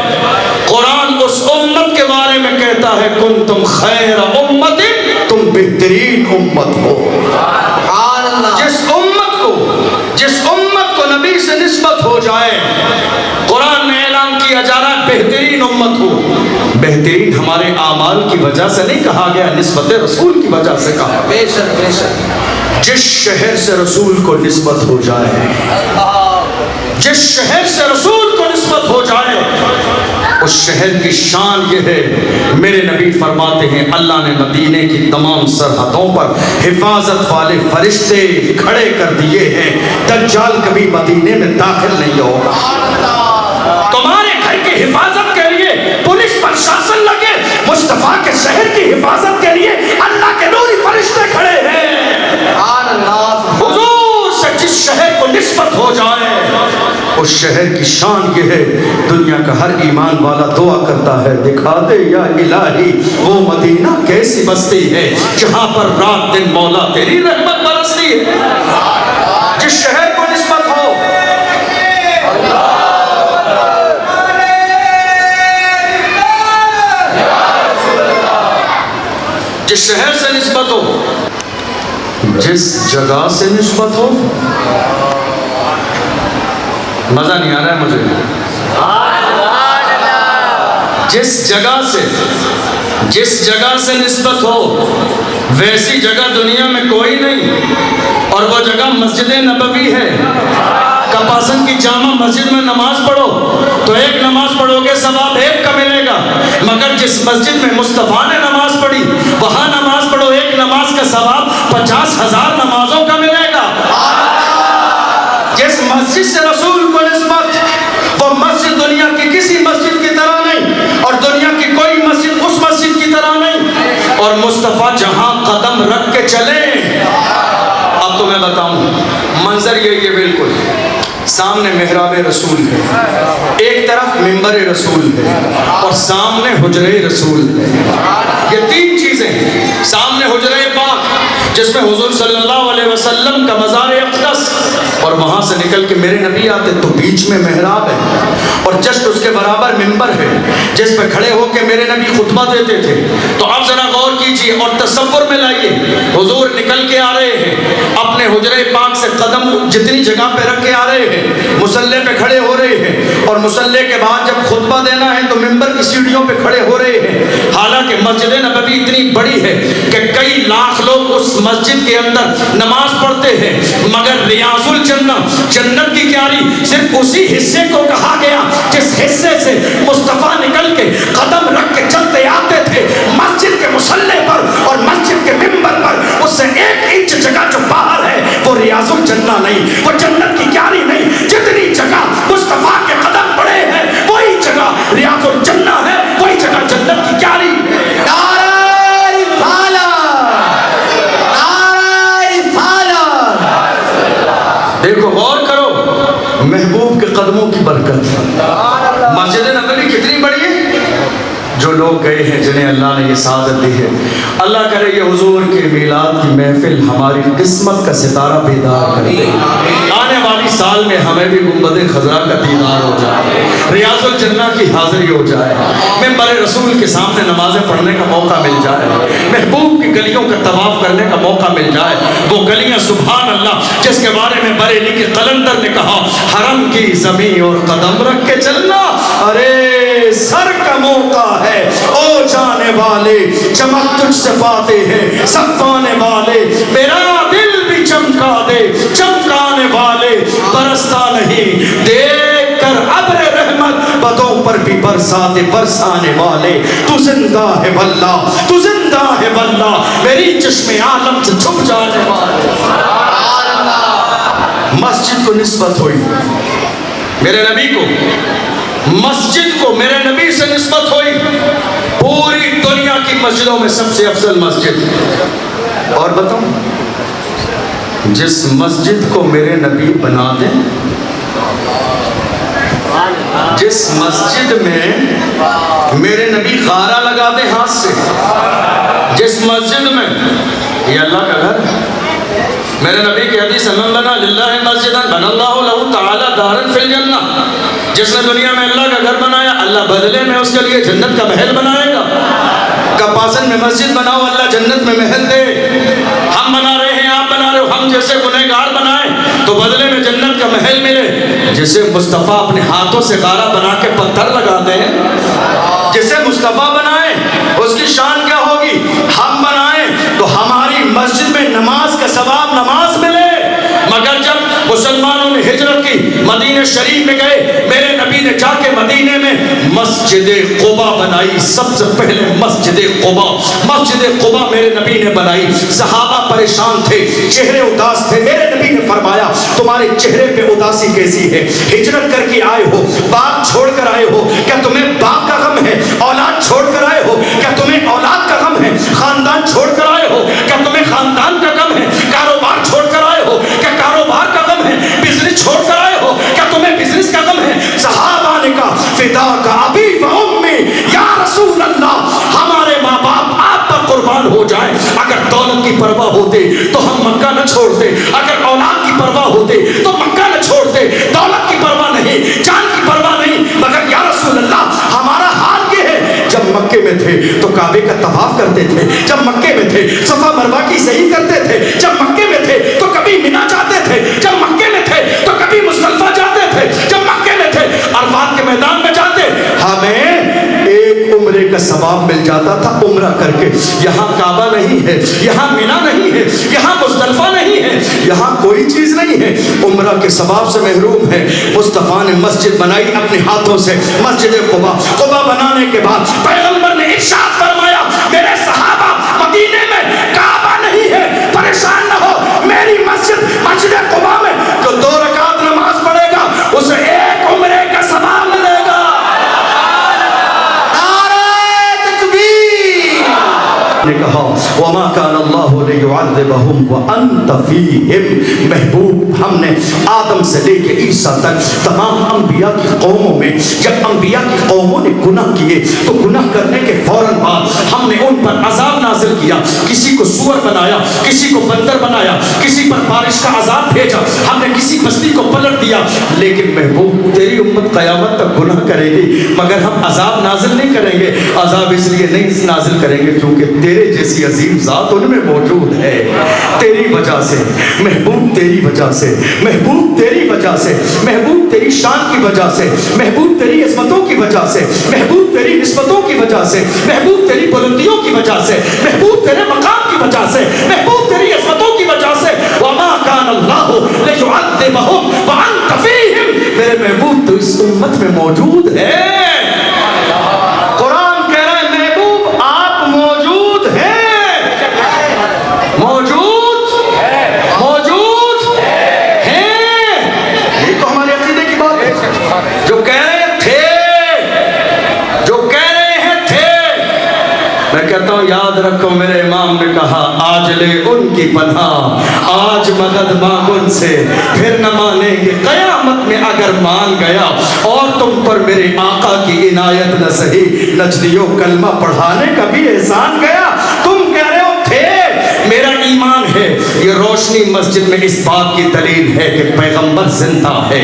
Speaker 1: قرآن اس امت کے بارے میں کہتا ہے کنتم خیر امت، تم تم بہترین امت ہو۔ جس امت کو نبی سے نسبت ہو جائے، قرآن میں اعلان کیا جا رہا ہے بہترین امت ہو۔ بہترین ہمارے اعمال کی وجہ سے نہیں کہا گیا، نسبت رسول کی وجہ سے کہا۔
Speaker 2: بے شک بے شک۔
Speaker 1: جس شہر سے رسول کو نسبت ہو جائے، جس شہر سے رسول کو نسبت ہو جائے، اس شہر کی شان یہ ہے، میرے نبی فرماتے ہیں اللہ نے مدینے کی تمام سرحدوں پر حفاظت والے فرشتے کھڑے کر دیے ہیں، دجال کبھی مدینے میں داخل نہیں ہوگا۔ تمہارے گھر کی حفاظت کے لیے پولیس پرشاسن لگے، مصطفیٰ کے شہر کی حفاظت کے لیے اللہ کے نوری فرشتے کھڑے ہیں۔ حضور سے جس شہر کو نسبت ہو جائے، اس شہر کی شان یہ ہے، دنیا کا ہر ایمان والا دعا کرتا ہے دکھا دے یا الہی وہ مدینہ کیسی بستی ہے جہاں پر رات دن مولا تیری رحمت برستی ہے۔ جس شہر کو نسبت ہو، جس شہر سے نسبت ہو، جس جگہ سے نسبت ہو، مزہ نہیں آ رہا ہے مجھے، جس جگہ سے نسبت ہو، ویسی جگہ دنیا میں کوئی نہیں، اور وہ جگہ مسجد نبوی ہے۔ کپاسن کی جامع مسجد میں نماز پڑھو تو ایک نماز پڑھو گے ثواب ایک کا ملے گا، مگر جس مسجد میں مصطفیٰ نے نماز پڑھی وہاں نماز پڑھو، ایک نماز کا ثواب 50,000 نمازوں کا ملے گا۔ جس مسجد سے رسول کو نسبت، وہ مسجد دنیا کی کسی مسجد کی طرح نہیں، اور دنیا کی کوئی مسجد اس مسجد کی طرح نہیں، اور مصطفیٰ جہاں قدم رکھ کے چلے، اب تو میں بتاؤں منظر یہی ہے، بالکل سامنے محراب رسول ہے، ایک طرف منبر رسول ہے، اور سامنے حجرہ رسول ہے۔ یہ تین چیزیں، سامنے حجرہ پاک جس میں حضور صلی اللہ علیہ وسلم کا مزار اقدس، اور وہاں سے نکل کے میرے نبی آتے تو بیچ میں محراب ہے، اور جسٹ اس کے برابر منبر ہے جس پہ کھڑے ہو کے میرے نبی خطبہ دیتے تھے۔ تو آپ ذرا غور کیجئے اور تصور میں لائیے، حضور نکل کے آ رہے ہیں، اپنے حجرہ پاک سے قدم جتنی جگہ پہ رکھ کے آ رہے ہیں، مصلی پہ کھڑے ہو رہے ہیں، اور مصلی کے بعد جب خطبہ دینا ہے تو منبر کی سیڑھیوں پہ کھڑے ہو رہے ہیں۔ حالانکہ مسجد نبوی اتنی بڑی ہے کہ کئی لاکھ لوگ اس مسجد کے اندر نماز پڑھتے ہیں، مگر ریاض الجنہ، جنت کی کیاری، صرف اسی حصے کو کہا گیا جس حصے سے مصطفیٰ نکل کے قدم رکھ کے چلتے آتے تھے مسجد کے مصلی پر اور مسجد کے منبر پر۔ اس سے 1 انچ جگہ جو باہر ہے وہ ریاض الجنہ نہیں، وہ جنت کی کیاری نہیں۔ جتنی جگہ مصطفیٰ کے قدم پڑے ہیں وہی جگہ ریاض الجنہ ہے، وہی جگہ جنت کی کیاری ہے۔ دیکھو غور کرو محبوب کے قدموں کی برکت۔ مسجد نبوی کتنی بڑی ہے، جو لوگ گئے ہیں جنہیں اللہ نے یہ سعادت دی ہے، اللہ کرے یہ حضور کے میلاد کی محفل ہماری قسمت کا ستارہ بیدار کر دے، آنے والی سال میں ہمیں بھی گنبد خضرا کا دیدار ہو جائے، ریاض الجنہ کی حاضری ہو جائے، منبر رسول کے سامنے نمازیں پڑھنے کا موقع مل جائے، محبوب کی گلیوں کا طواف کرنے کا موقع مل جائے۔ وہ گلیاں سبحان اللہ جس کے بارے میں بریلی کے قلندر نے کہا، حرم کی زمین اور قدم رکھ کے چلنا، ارے سر کا موقع ہے او جانے والے، چمک تجھ سے پاتے ہیں سب پانے والے، میرا دل بھی چمکا دے چمکانے والے، برستا نہیں دیکھ کر ابر رحمت، بدوں پر بھی برساتے برسانے والے، تو زندہ ہے واللہ تو زندہ ہے واللہ، میری چشم عالم سے چھپ جانے والے۔ مسجد کو نسبت ہوئی میرے نبی کو، مسجد کو میرے نبی سے نسبت ہوئی، پوری دنیا کی مسجدوں میں سب سے افضل مسجد۔ اور بتاؤں جس مسجد کو میرے نبی بنا دیں، جس مسجد میں میرے نبی غارہ لگا دیں ہاتھ سے، جس مسجد میں یہ اللہ کا گھر، میرے نبی کی حدیث من بنا للہ مسجدا بنا اللہ لہ تعالی دارا فی الجنہ، جس نے دنیا میں اللہ کا گھر بنایا اللہ بدلے میں اس کے لیے جنت کا محل بنائے گا۔ کپاسن میں مسجد بناؤ اللہ جنت میں محل دے. ہم بنا رہے ہیں آپ بنا رہے ہو, ہم جیسے گنہگار بنائیں تو بدلے میں جنت کا محل ملے. جسے مصطفیٰ اپنے ہاتھوں سے غارہ بنا کے پتھر لگاتے ہیں, جسے مصطفیٰ بنائے اس کی شان کیا ہوگی. ہم بنائیں تو ہماری مسجد میں نماز کا ثواب نماز ملے. مگر جب مسلمانوں نے ہجرت کی, مدینہ شریف میں گئے, میرے نبی نے جا کے مدینے میں مسجد قبا بنائی. سب سے پہلے مسجد قبا میرے نبی نے بنائی. صحابہ پریشان تھے, چہرے اداس تھے. میرے نبی نے فرمایا تمہارے چہرے پہ اداسی کیسی ہے؟ ہجرت کر کے آئے ہو, باغ چھوڑ کر آئے ہو, کیا تمہیں باغ کا غم ہے؟ اولاد چھوڑ کر آئے ہو, کیا تمہیں اولاد کا غم ہے؟ خاندان چھوڑ کر آئے ہو, کیا تمہیں خاندان کا غم ہے؟ کاروبار چھوڑ کر آئے ہو, کیا کاروبار کا غم ہے؟ بزنس چھوڑ کر آئے ہو, کیا تمہیں بزنس کا غم ہے؟ صحابہ نے کہا فدا کا ابی و امی یا رسول اللہ, ہمارے ماں باپ آپ پر قربان ہو جائیں. اگر دولت کی پرواہ ہوتے تو ہم مکہ نہ چھوڑتے, اگر اولاد کی پرواہ ہوتے تو مکہ نہ چھوڑتے. دولت کی پرواہ نہیں, جان کی پرواہ نہیں, مگر یا رسول اللہ ہمارا حال یہ ہے, جب مکے میں تھے تو کعبے کا طواف کرتے تھے, جب مکے میں تھے صفا مروہ کی صحیح کرتے تھے, جب مکے میں تھے تو کبھی مینا جاتے تھے, جب مکے میں تھے تو کبھی مزدلفہ جاتے تھے, جب مکے میں تھے عرفات کے میدان میں جاتے. ہمیں ایک عمرے کا ثواب مل جاتا تھا عمرہ کر کے. یہاں کعبہ نہیں ہے, یہاں مینا نہیں ہے, یہاں مزدلفہ نہیں ہے, یہاں کوئی چیز نہیں ہے, عمرہ کے ثواب سے محروم ہے. مصطفیٰ نے مسجد بنائی اپنے ہاتھوں سے, مسجد قبا بنانے کے بعد پیغمبر نے ارشاد فرمایا میرے صحابہ مدینے میں کعبہ نہیں ہے, پریشان نہ ہو, میری مسجد قبا میں جو 2 رکعت نماز پڑھے گا اسے ایک عمرے کا ثواب ملے گا. نے کہا وما کان اللہ لیعذبہم وانت فیہم. محبوب ہم نے آدم سے لے کے عیسیٰ تک تمام انبیاء کی قوموں میں جب انبیاء کی قوموں نے گناہ کیے تو گناہ کرنے کے فوراً بعد ہم نے ان پر عذاب نازل کیا. کسی کو سور بنایا, کسی کو بندر بنایا, کسی پر بارش کا عذاب بھیجا, ہم نے کسی بستی کو پلٹ دیا. لیکن محبوب تیری امت قیامت تک گناہ کرے گی مگر ہم عذاب نازل نہیں کریں گے. عذاب اس لیے نہیں نازل کریں گے کیونکہ تیرے جیسی عظیم ذات ان میں موجود ہے. تیری وجہ سے محبوب, تیری وجہ سے محبوب, تیری وجہ سے محبوب, تیری شان کی وجہ سے محبوب, تیری عظمتوں کی وجہ سے محبوب, تیری نسبتوں کی وجہ سے محبوب, تیری بلندیوں کی وجہ سے محبوب, تیرے مقام کی وجہ سے محبوب, تیری عظمتوں کی وجہ سے. وما کان اللہ لیعذبہم وانت فیہم. میرے محبوب تو اس امت میں موجود ہے. یاد رکھو میرے امام نے کہا آج لے ان کی پناہ, آج مدد مانگ ان سے, پھر نہ مانیں گے قیامت میں اگر مان گیا. اور تم پر میرے آقا کی عنایت نہ سہی, نجدیوں کلمہ پڑھانے کا بھی احسان گیا. تم کہہ رہے ہو تھے, میرا ایمان ہے یہ روشنی مسجد میں اس بات کی دلیل ہے کہ پیغمبر زندہ ہے.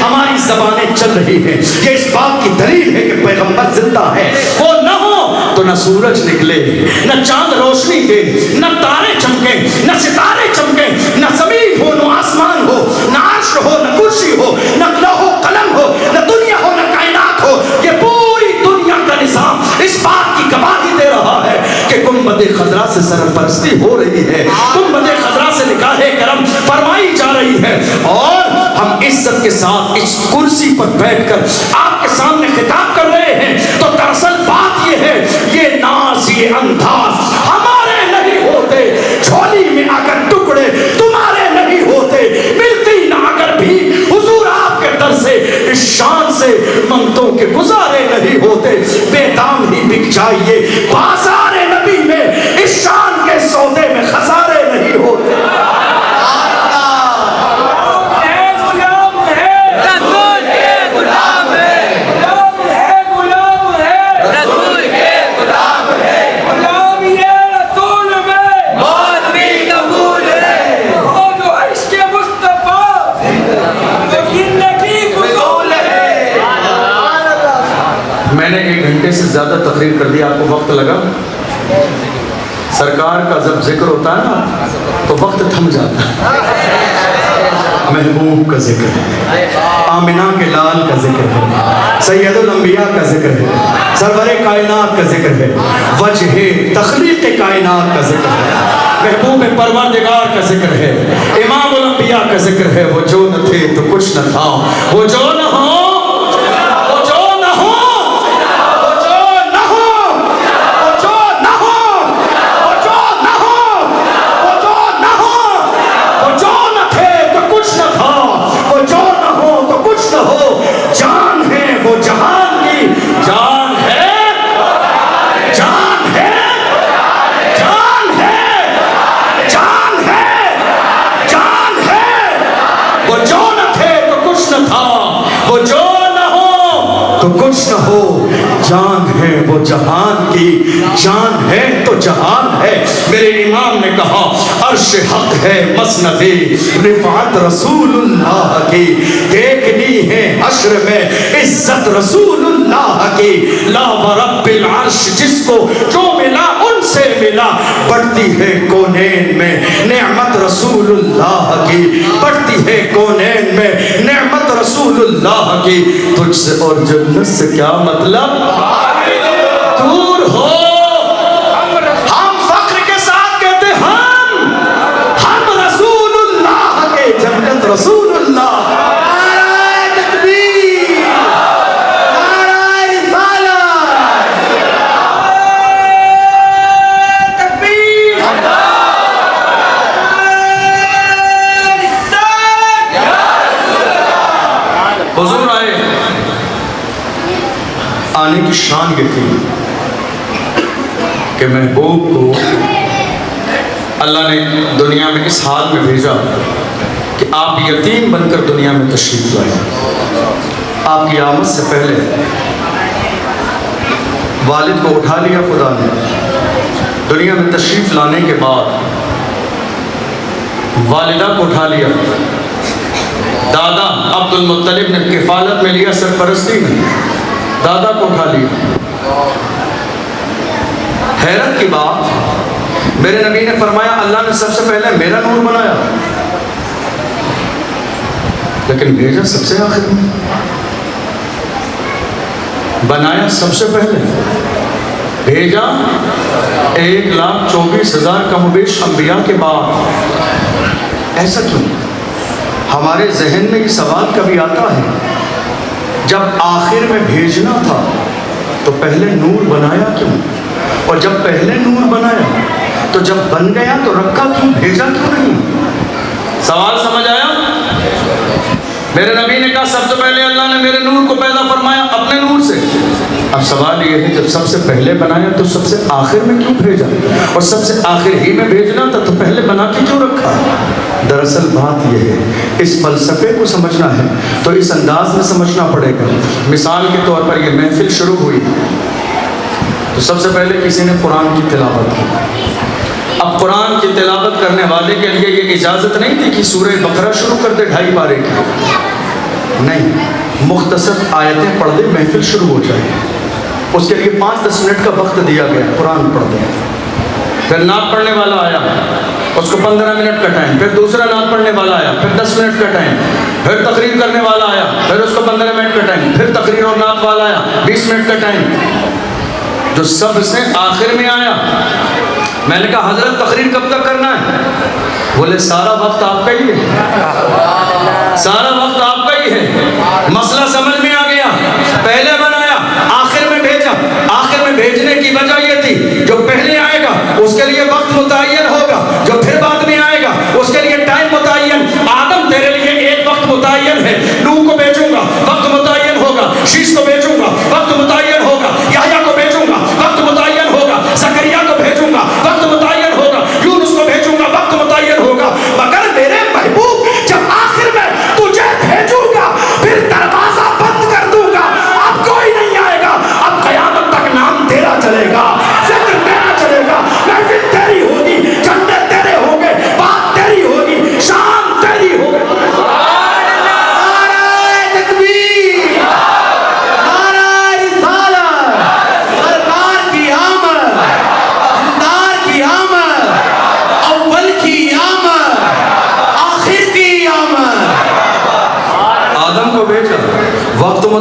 Speaker 1: ہماری زبانیں چل رہی ہیں, یہ اس بات کی دلیل ہے کہ پیغمبر زندہ ہے. وہ نہ ہو تو نہ سورج نکلے, نہ چاند روشنی دے, نہ تارے چمکیں, نہ ستارے چمکیں, نہ زمین ہو نہ آسمان ہو, نہ عرش ہو نہ کرسی ہو, نہ لوح و قلم ہو, نہ دنیا ہو نہ کائنات ہو. یہ پوری دنیا کا نظام اس بات کی گواہی دے رہا ہے کہ گنبد خضرا سے سرپرستی ہو رہی ہے, گنبد خضرا سے نکاح کرم فرمائی جا رہی ہے. اور ہم عزت کے ساتھ اس کرسی پر بیٹھ کر آپ کے سامنے خطاب کر رہے ہیں تو دراصل بات یہ ہے, یہ ناز یہ انداز ہمارے نہیں ہوتے, جھولی میں اگر ٹکڑے تمہارے نہیں ہوتے, ملتی نہ اگر بھی حضور آپ کے در سے اس شان سے منگتوں کے گزارے نہیں ہوتے. بے دام ہی بک جائیے بازار نبی میں, اس شان کے سودے میں خسارے نہیں ہوتے. میں نے 1 گھنٹے سے زیادہ تقریر کر دی, آپ کو وقت لگا. سرکار کا جب ذکر ہوتا ہے نا تو وقت تھم جاتا ہے. محبوب کا ذکر ہے, آمنہ کے لال کا ذکر ہے, سید الانبیاء کا ذکر ہے, سرور کائنات کا ذکر ہے, وجہ تخلیق کائنات کا ذکر ہے, محبوب پروردگار کا ذکر ہے, امام الانبیاء کا ذکر ہے. وہ جو نہ تھے تو کچھ نہ تھا, وہ جو نہ ہو کچھ نہ ہو, جان ہے وہ جہان کی, جان ہے تو جہان ہے. میرے امام نے کہا عرش حق ہے مسند رفعت رسول اللہ کی, دیکھنی ہے حشر میں عزت رسول اللہ کی. لا ورب العرش جس کو جو ملا ان سے ملا, بڑھتی ہے کونین میں نعمت رسول اللہ کی, بڑھتی ہے کونین میں نعمت رسول اللہ کی. تجھ سے اور جنت سے کیا مطلب, دور ہو. ہم فخر کے ساتھ کہتے ہم رسول اللہ کے, جنت رسول اللہ. نعرہ تکبیر, نعرہ رسالت, تکبیر, حضور آئے. آنے کی شان یہ تھی کہ محبوب کو اللہ نے دنیا میں اس حال میں بھیجا کہ آپ یتیم بن کر دنیا میں تشریف لائے. آپ کی آمد سے پہلے والد کو اٹھا لیا خدا نے, دنیا میں تشریف لانے کے بعد والدہ کو اٹھا لیا, دادا عبد المطلب نے کفالت میں لیا, سرپرستی میں دادا کو اٹھا لیا. حیرت کی بات, میرے نبی نے فرمایا اللہ نے سب سے پہلے میرا نور بنایا, لیکن بھیجا سب سے آخر میں. بنایا سب سے پہلے, بھیجا 1,24,000 کم و بیش انبیاء کے بعد. ایسا کیوں؟ ہمارے ذہن میں یہ سوال کبھی آتا ہے, جب آخر میں بھیجنا تھا تو پہلے نور بنایا کیوں, اور جب پہلے نور بنایا تو جب بن گیا تو رکھا کیوں, بھیجا کیوں نہیں؟ سوال سمجھ آیا؟ میرے نبی نے کہا سب سے پہلے اللہ نے میرے نور کو پیدا فرمایا اپنے نور سے. اب سوال یہ ہے جب سب سے پہلے بنایا تو سب سے آخر میں کیوں بھیجا, اور سب سے آخر ہی میں بھیجنا تھا تو پہلے بنا کے کیوں رکھا؟ دراصل بات یہ ہے, اس فلسفے کو سمجھنا ہے تو اس انداز میں سمجھنا پڑے گا. مثال کے طور پر یہ محفل شروع ہوئی تو سب سے پہلے کسی نے قرآن کی تلاوت کی. اب قرآن کی تلاوت کرنے والے کے لیے یہ اجازت نہیں تھی کہ سورہ بقرہ شروع کر دے 2.5 پارے کی, نہیں, مختصر آیتیں پڑھ دے محفل شروع ہو جائے. اس کے لیے 5-10 منٹ کا وقت دیا گیا, قرآن پڑھ دیں. پھر نعت پڑھنے والا آیا, اس کو 15 منٹ کا ٹائم, پھر دوسرا نعت پڑھنے والا آیا, پھر 10 منٹ کا ٹائم, پھر تقریر کرنے والا آیا, پھر اس کو 15 منٹ کا ٹائم, پھر تقریر اور نعت والا آیا 20 منٹ کا ٹائم. جو سب سے آخر میں آیا, میں نے کہا حضرت تقریر کب تک کرنا ہے؟ بولے سارا وقت آپ کا ہی ہے, سارا وقت آپ کا ہی ہے. مسئلہ سمجھ میں آ گیا, پہلے بنایا آخر میں بھیجا. آخر میں بھیجنے کی وجہ یہ تھی جو پہلے آئے گا اس کے لیے وقت متعین ہوگا, جو پھر بعد میں آئے گا اس کے لیے ٹائم متعین. آدم تیرے لیے ایک وقت متعین ہے, نوح کو بھیجوں گا وقت متعین ہوگا, شیش کو بھیجوں گا وقت متعین ہوگا, یحییٰ کو بھیجوں گا وقت متعین ہوگا, زکریا کو بھیجوں گا وقت متعین ہوگا, یونس کو بھیجوں گا وقت متعین ہوگا. مگر میرے محبوب جب آخر میں تجھے بھیجوں گا پھر دروازہ بند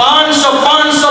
Speaker 1: 500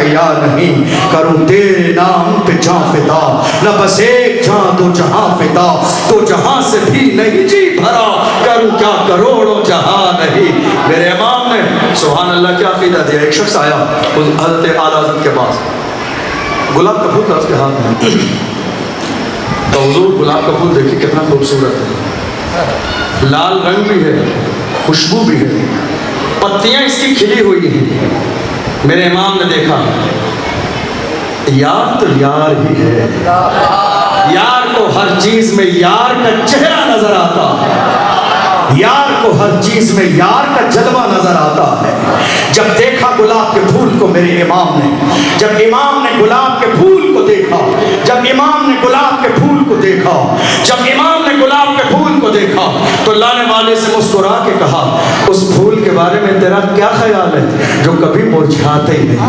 Speaker 1: عیا نہیں، کروں تیرے نام پہ جاں فدا، نہ بس ایک جاں دو جہاں فدا، تو جہاں سے بھی نہیں جی بھرا، کروں کیا کروڑوں جہاں نہیں۔ میرے امام نے سبحان اللہ کیا عقیدہ دیا۔ ایک شخص آیا حضرت اعلیٰ حضرت کے پاس، گلاب کا پھول تھا اس کے ہاتھ میں، تو حضور گلاب کا پھول دیکھیے کتنا خوبصورت ہے، لال رنگ بھی ہے، خوشبو بھی ہے، پتیاں اس کی کھلی ہوئی ہیں۔ میرے امام نے دیکھا یار تو یار ہی ہے، یار کو ہر چیز میں یار کا چہرہ نظر آتا ہے، یار کو ہر چیز میں یار کا جلوہ نظر آتا ہے۔ جب دیکھا گلاب کے پھول کو میرے امام نے، جب امام نے گلاب کے پھول کو دیکھا، جب امام نے گلاب کے پھول کو دیکھا، جب امام نے گلاب کے پھول کو دیکھا، تو لانے والے سے مسکرا کے کہا اس پھول کے بارے میں تیرا کیا خیال ہے جو کبھی مرجھاتے ہی نہیں،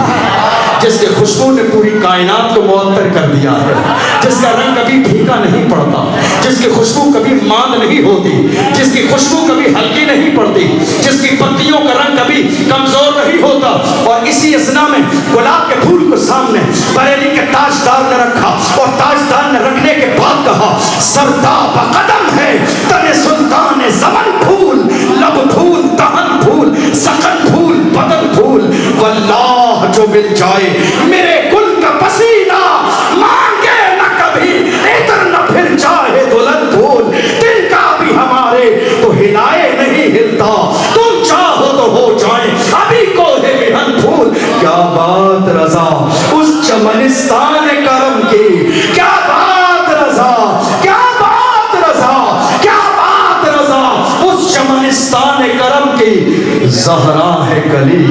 Speaker 1: جس کے خوشبو نے پوری کائنات کو معطر کر دیا ہے، جس کا رنگ کبھی پھیکا نہیں پڑتا، جس کی خوشبو کبھی ماند نہیں ہوتی، جس کی خوشبو کبھی ہلکی نہیں پڑتی، جس کی پتیوں کا رنگ کبھی کمزور نہیں ہوتا۔ اور اسی اثنا میں گلاب کے پھول کو سامنے بریلی کے تاجدار نے رکھا، اور تاجدار نے رکھنے کے بعد کہا سرداب قدم ہے تن سلطان زمن پھول، لب پھول دہن پھول سخن پھول بدن پھول، واللہ جو مل جائے میرے گل کا پسینہ، مانگے نہ کبھی ادھر نہ پھر چاہے دلہن پھول، دل کا بھی ہمارے تو ہلائے نہیں ہلتا، تم چاہو تو ہو جائے ابھی کوہ بہن پھول۔ کیا بات رضا اس چمنستان کرم کی، کیا بات رضا، کیا بات رضا، کیا بات رضا اس چمنستان کرم کی۔ زہرا ہے کلی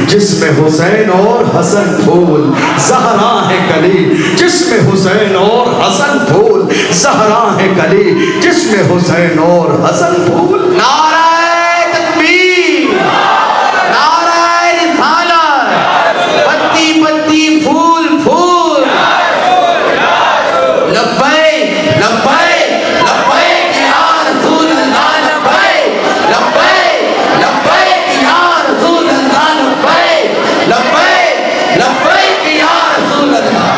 Speaker 1: جس میں حسین اور حسن پھول، زہرا ہے کلی جس میں حسین اور حسن پھول، زہرا ہے کلی جس میں حسین اور حسن پھول۔
Speaker 2: نعرہ تکبیر، نعرہ رسالت، پتی پتی پھول پھول، لبیک لبیک لبیک یا رسول اللہ، لبیک لبیک لبیک یا رسول اللہ، لبیک لبیک لبیک یا رسول اللہ۔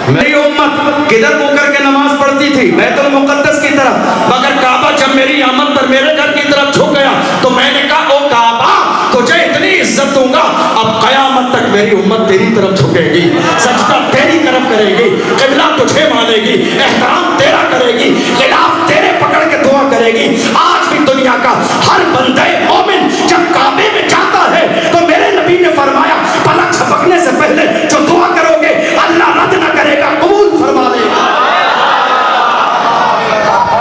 Speaker 1: میری امت کدھر منہ کر کے نماز پڑھتی تھی؟ بیت المقدس کی طرف، مگر کعبہ جب میری آمد پر میرے گھر کی طرف جھک گیا تو میں نے کہا او کعبہ تجھے اتنی عزت دوں گا اب قیامت تک میری امت تیری طرف جھکے گی، سجدہ تیری طرف کرے گی، قبلہ تجھے مانے گی، احترام تیرا کرے گی، خلاف تیرے پکڑ کے دعا کرے گی۔ آج بھی دنیا کا ہر بندہ مومن جب کعبے میں جاتا ہے تو میرے نبی نے فرمایا پلک جھپکنے سے پہلے جو دعا کرو گے اللہ رد نہ کرے گا، قبول فرما لے گا۔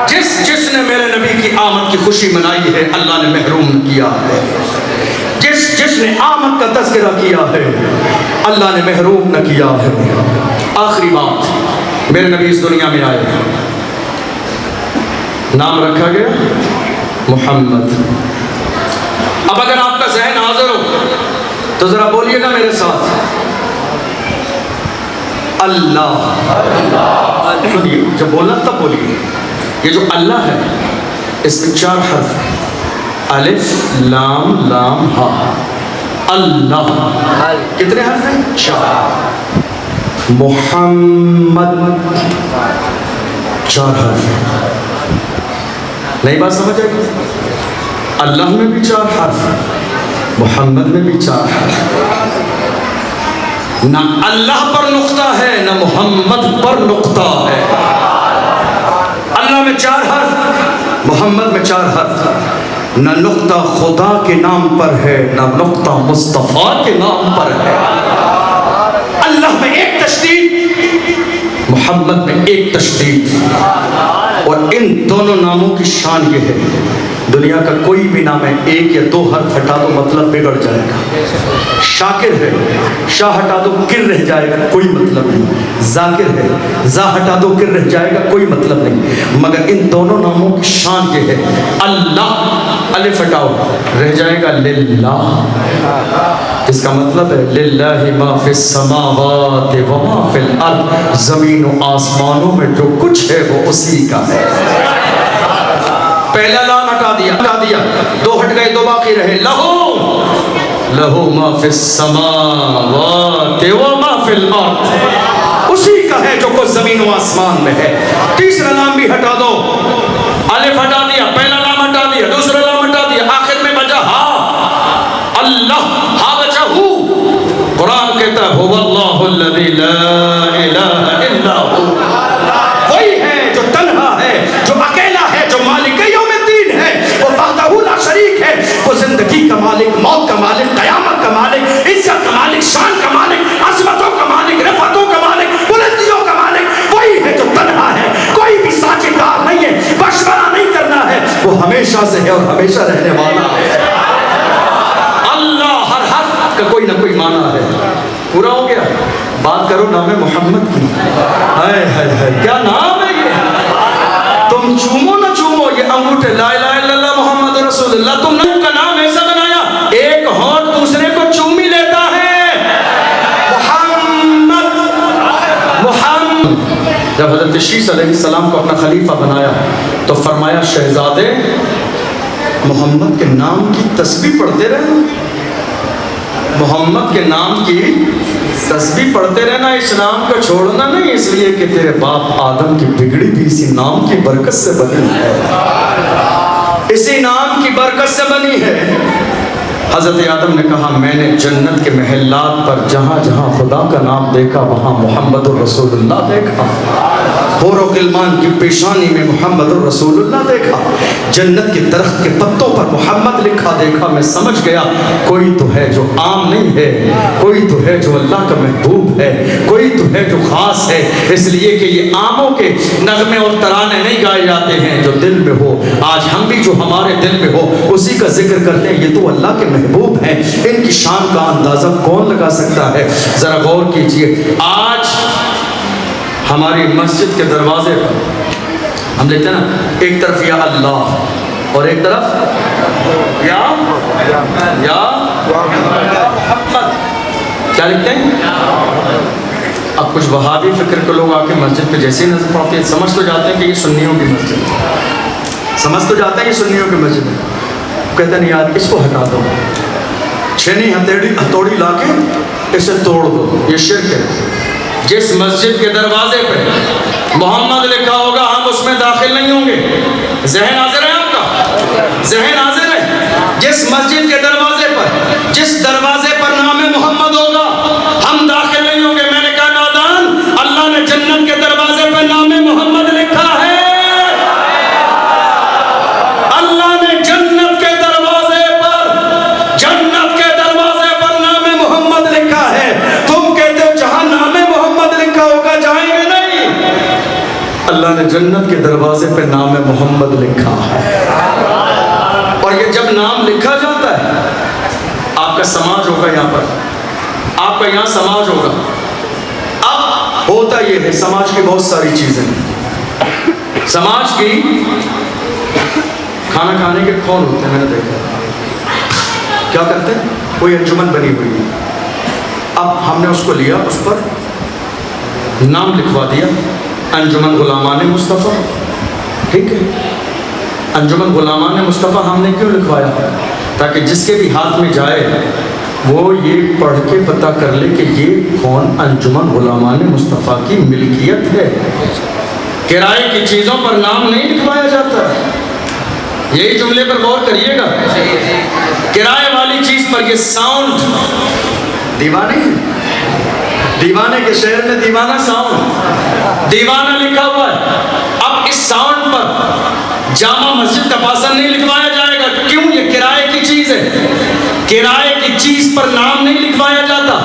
Speaker 1: جس نے میرے نبی کی آمد کی خوشی منائی ہے اللہ نے محروم کیا ہے، جس نے آمد کا تذکرہ کیا ہے اللہ نے محروم نہ کیا ہے۔ آخری بات، میرے نبی اس دنیا میں آئے، نام رکھا گیا محمد۔ اب اگر آپ کا ذہن حاضر ہو تو ذرا بولیے گا میرے ساتھ اللہ۔ جب بولنا تب بولیے۔ یہ جو اللہ ہے اس میں 4 حرف ہیں، الف لام لام ہا، اللہ۔ کتنے حرف ہیں؟ 4۔ محمد 4 حرف ہیں۔ نئی بات سمجھ آئی؟ اللہ میں بھی 4 حرف ہیں، محمد میں بھی 4 حرف۔ نہ اللہ پر نقطہ ہے نہ محمد پر نقطہ ہے۔ اللہ میں 4 حرف، محمد میں 4 حرف، نہ نقطہ خدا کے نام پر ہے نہ نقطہ مصطفیٰ کے نام پر ہے۔ اللہ میں 1 تشدید، محمد میں 1 تشدید، اور ان دونوں ناموں کی شان یہ ہے دنیا کا کوئی بھی نام ہے 1 یا 2 حرف ہٹا دو مطلب بگڑ جائے گا۔ شاکر ہے، شاہ ہٹا دو کر رہ جائے گا، کوئی مطلب نہیں۔ ذاکر ہے، ذا ہٹا دو کر رہ جائے گا، کوئی مطلب نہیں۔ مگر ان دونوں ناموں کی شان یہ ہے اللہ، الف ہٹاؤ رہ جائے گا للہ، اس کا مطلب ہے للہ ما فی السماوات و ما فی الارض، زمین و آسمانوں میں جو کچھ ہے وہ اسی کا ہے۔ پہلا لام ہٹا دیا، 2 ہٹ گئے 2 باقی رہے، لہو لہو ما فی السماوات و ما فی الارض، اسی کا ہے جو کچھ زمین و آسمان میں ہے۔ تیسرا نام بھی ہٹا دو، الف ہٹا دیا، پہلا نام ہٹا دیا، دوسرا نام ہٹا دیا، آخر میں بچا ہا، اللہ، ہا بچا ہو۔ قرآن کہتا ہے هو اللہ الذی لا الہ الا ہو، وہی ہے جو تنہا ہے، جو اکیلا ہے، جو مالک یوم الدین ہے، وہ وحدہ لا شریک ہے، وہ زندگی کا مالک، موت کا مالک، قیامت کا مالک، عزت کا مالک، شان کا مالک، عظمتوں کا مالک، رفعتوں کا مالک، بلندیوں کا مالک، وہی ہے جو تنہا ہے، کوئی بھی ساجدار نہیں ہے، مشورہ نہیں کرنا ہے، وہ ہمیشہ سے ہے اور ہمیشہ رہنے والا ہے۔ اللہ ہر حرف کا کوئی نہ کوئی معنی ہے۔ پورا ہو گیا؟ بات کرو نام محمد کی۔ ہائے ہائے ہائے، کیا نام ہے یہ! تم چومو نہ چومو، یہ انگوٹھے لا الہ الا اللہ محمد رسول اللہ، تم نے کا نام ایسا بنایا ایک ہونٹ دوسرے کو چوم ہی لیتا ہے۔ محمد محمد، جب حضرت شیس علیہ السلام کو اپنا خلیفہ بنایا تو فرمایا شہزادے محمد کے نام کی تسبیح پڑھتے رہنا، محمد کے نام کی تسبیح پڑھتے رہنا، اس نام کو چھوڑنا نہیں، اس لیے کہ تیرے باپ آدم کی بگڑی بھی اسی نام کی برکت سے بنی ہے، اسی نام کی برکت سے بنی ہے۔ حضرت آدم نے کہا میں نے جنت کے محلات پر جہاں جہاں خدا کا نام دیکھا وہاں محمد الرسول اللہ دیکھا، حور و غلمان کی پیشانی میں محمد الرسول اللہ دیکھا، جنت کے درخت کے پتوں پر محمد لکھا دیکھا، میں سمجھ گیا کوئی تو ہے جو عام نہیں ہے، کوئی تو ہے جو اللہ کا محبوب ہے، کوئی تو ہے جو خاص ہے، اس لیے کہ یہ عاموں کے نغمے اور ترانے نہیں گائے جاتے ہیں، جو دل میں ہو، آج ہم بھی جو ہمارے دل میں ہو اسی کا ذکر کرتے ہیں، یہ تو اللہ کے محبوب ہیں، ان کی شان کا اندازہ کون لگا سکتا ہے؟ ذرا غور کیجئے، آج ہماری مسجد کے دروازے پر ہم دیکھتے ہیں نا، ایک طرف یا اللہ اور ایک طرف یا محمد، کیا لکھتے ہیں؟ اب کچھ وہابی فکر کے لوگ آ کے مسجد پہ جیسے ہی نظر پڑتے ہیں سمجھ تو جاتے ہیں کہ یہ سنیوں کی مسجد ہے، سمجھ تو جاتے ہیں یہ سنیوں کی مسجد ہے، کہتے ہیں یار اس کو ہٹا دو، چھینی ہتھوڑی لا کے اسے توڑ دو، یہ شرک ہے۔ جس مسجد کے دروازے پہ محمد لکھا ہوگا ہم اس میں داخل نہیں ہوں گے، ذہن حاضر ہے آپ کا؟ ذہن حاضر ہے؟ جس مسجد کے دروازے پر، جس دروازے پر نام محمد ہوگا ہم داخل نہیں ہوں گے۔ میں نے کہا نادان، اللہ نے جنت کے دروازے پر نام محمد لکھا ہے، اللہ نے جنت کے دروازے پر نام محمد لکھا ہے، تم کہتے ہو جہاں نام محمد لکھا ہوگا جائیں گے نہیں، اللہ نے جنت کے دروازے پہ نام محمد لکھا ہے۔ اور یہ جب نام لکھا جاتا ہے، آپ کا سماج ہوگا یہاں پر، آپ کا یہاں سماج ہوگا، اب ہوتا یہ ہے سماج کی بہت ساری چیزیں، سماج کی کھانا کھانے کے کون ہوتے ہیں، میں نے دیکھا کیا کرتے ہیں، کوئی انجمن بنی ہوئی ہے، اب ہم نے اس کو لیا، اس پر نام لکھوا دیا انجمن غلامان مصطفیٰ، ٹھیک ہے، انجمن غلامان مصطفیٰ ہم نے کیوں لکھوایا؟ تاکہ جس کے بھی ہاتھ میں جائے وہ یہ پڑھ کے پتہ کر لے کہ یہ کون انجمن غلامان مصطفیٰ کی ملکیت ہے۔ کرائے کی چیزوں پر نام نہیں لکھوایا جاتا ہے، یہی جملے پر غور کریے گا، کرائے والی چیز پر یہ ساؤنڈ دیوانے دیوانے کے شہر میں دیوانہ ساؤنڈ، دیوانہ لکھا ہوا ہے، اب اس ساؤنڈ پر جامع مسجد کا پاسن نہیں لکھوایا جائے گا، کیوں؟ یہ کرائے کی چیز ہے، کرائے کی چیز پر نام نہیں لکھوایا جاتا،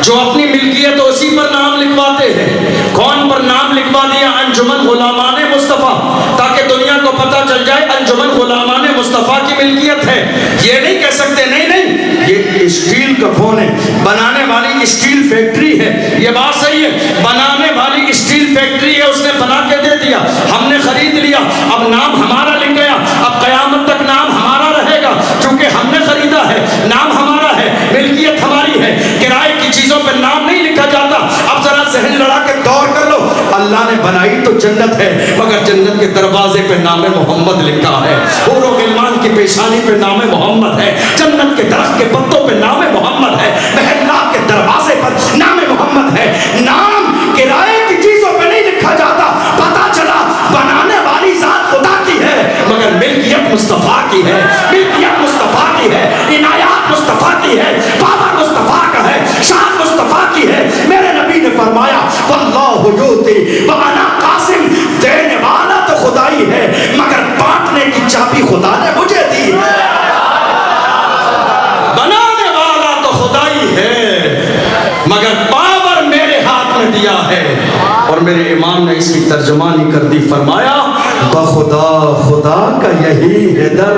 Speaker 1: جو اپنی ملکیت اسی پر نام لکھواتے ہیں۔ کون پر نام لکھوا دیا؟ انجمن غلامان مصطفیٰ، تاکہ دنیا کو پتہ چل جائے انجمن غلامان مصطفیٰ کی ملکیت ہے۔ یہ نہیں کہہ سکتے نہیں یہ اسٹیل کا فون ہے، بنانے والی اسٹیل فیکٹری ہے، یہ بات صحیح ہے، بنانے والی اسٹیل فیکٹری ہے، اس نے بنا کے دے دیا، ہم نے خرید لیا، اب نام ہمارا لکھ گیا، اب قیامت تک نام ہمارا رہے گا، چونکہ ہم نے خریدا ہے، نام ہمارا ہے، ملکیت ہماری ہے۔ کرائے کی چیزوں پر نام نہیں لکھا جاتا۔ اب ذرا ذہن لڑا کے غور کر لو، اللہ نے بنائی تو تو جنت ہے مگر جنت کے دروازے پہ نام محمد لکھا ہے، حور و غلمان کی پیشانی پہ نام محمد ہے، جنت کے درخت کے پتوں پہ نام محمد ہے، محلات کے دروازے پر نام محمد ہے۔ نام کرائے کی چیزوں پہ نہیں لکھا جاتا، پتا چلا بنانے والی ذات خدا کی ہے مگر ملکیت مصطفیٰ کی ہے، ملکیت مصطفیٰ کی ہے، عنایات مصطفیٰ کی ہے، پاور مصطفیٰ کا ہے، شان مصطفیٰ کی ہے۔ میرے نبی نے فرمایا واللہ یؤتی وانا قاسم، دینے والا تو خدائی ہے مگر بانٹنے کی چابی خدا نے مجھے دی ہے، بنانے والا تو خدائی ہے مگر پاور میرے ہاتھ میں دیا ہے۔ اور میرے امام نے اس کی ترجمانی کر دی، فرمایا بخدا خدا کا یہی ہے در،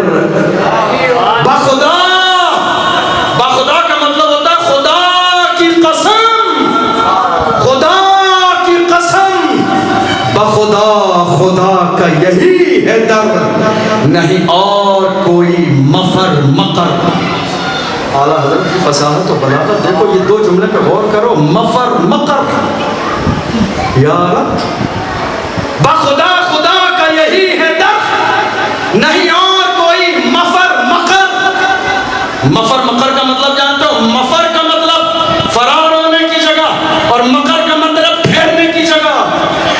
Speaker 1: بخدا، بخدا کا مطلب ہوتا ہے خدا کی قسم، خدا کی قسم، بخدا خدا کا یہی ہے در، نہیں اور کوئی مفر مقر۔ اعلیٰ حضرت کی فصاحت و بلاغت دیکھو، یہ دو جملے پہ غور کرو، مفر مقر، یا رب بخدا خدا کا یہی ہے در، نہیں اور کوئی مفر مقر۔ مفر مقر کا مطلب جانتے ہو؟ مفر کا مطلب فرار ہونے کی جگہ اور مقر کا مطلب پھیرنے کی جگہ،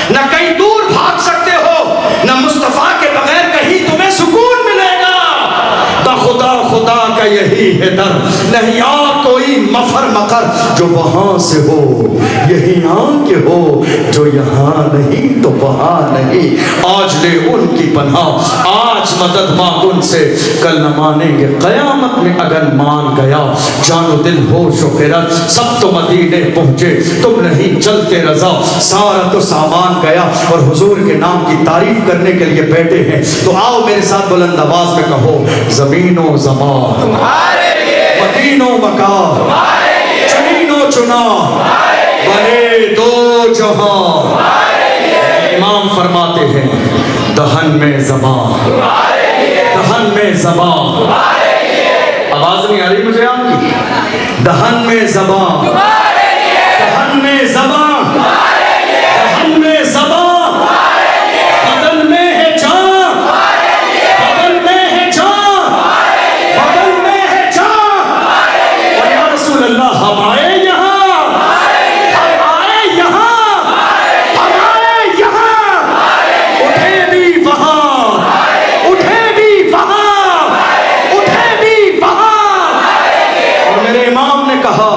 Speaker 1: نہ کہیں دور بھاگ سکتے ہو، نہ مصطفیٰ کے بغیر کہیں تمہیں سکون ملے گا۔ بخدا خدا کا یہی ہے در، نہیں اور کوئی مفر مقر، جو وہاں سے ہو یہی آن کے ہو، جو یہاں نہیں تو وہاں نہیں۔ آج لے ان کی پناہ، آج مدد مانگ ان سے، کل نہ مانیں گے قیامت میں اگر مان گیا۔ جان و دل ہوش و خیرت سب تو مدینے پہنچے، تم نہیں چلتے رضا، سارا تو سامان گیا۔ اور حضور کے نام کی تعریف کرنے کے لیے بیٹھے ہیں تو آؤ میرے ساتھ بلند آواز میں کہو، زمین و زمان مدین و مکان چنین و چنا بنے دو جہاں۔ امام فرماتے ہیں دہن میں زبان، دہن میں زبان، آواز نہیں آ رہی مجھے آپ کی؟ دہن میں زبان، دہن میں زبان، دہن میں زبان، بدن میں ہے جان، بدن میں ہے جان، بدن میں ہے جان۔ اور یا رسول اللہ ہم آئے یہاں، ہم آئے یہاں، ہم آئے یہاں، اٹھے بھی وہاں، اٹھے بھی وہاں، اٹھے بھی وہاں۔ اور میرے امام نے کہا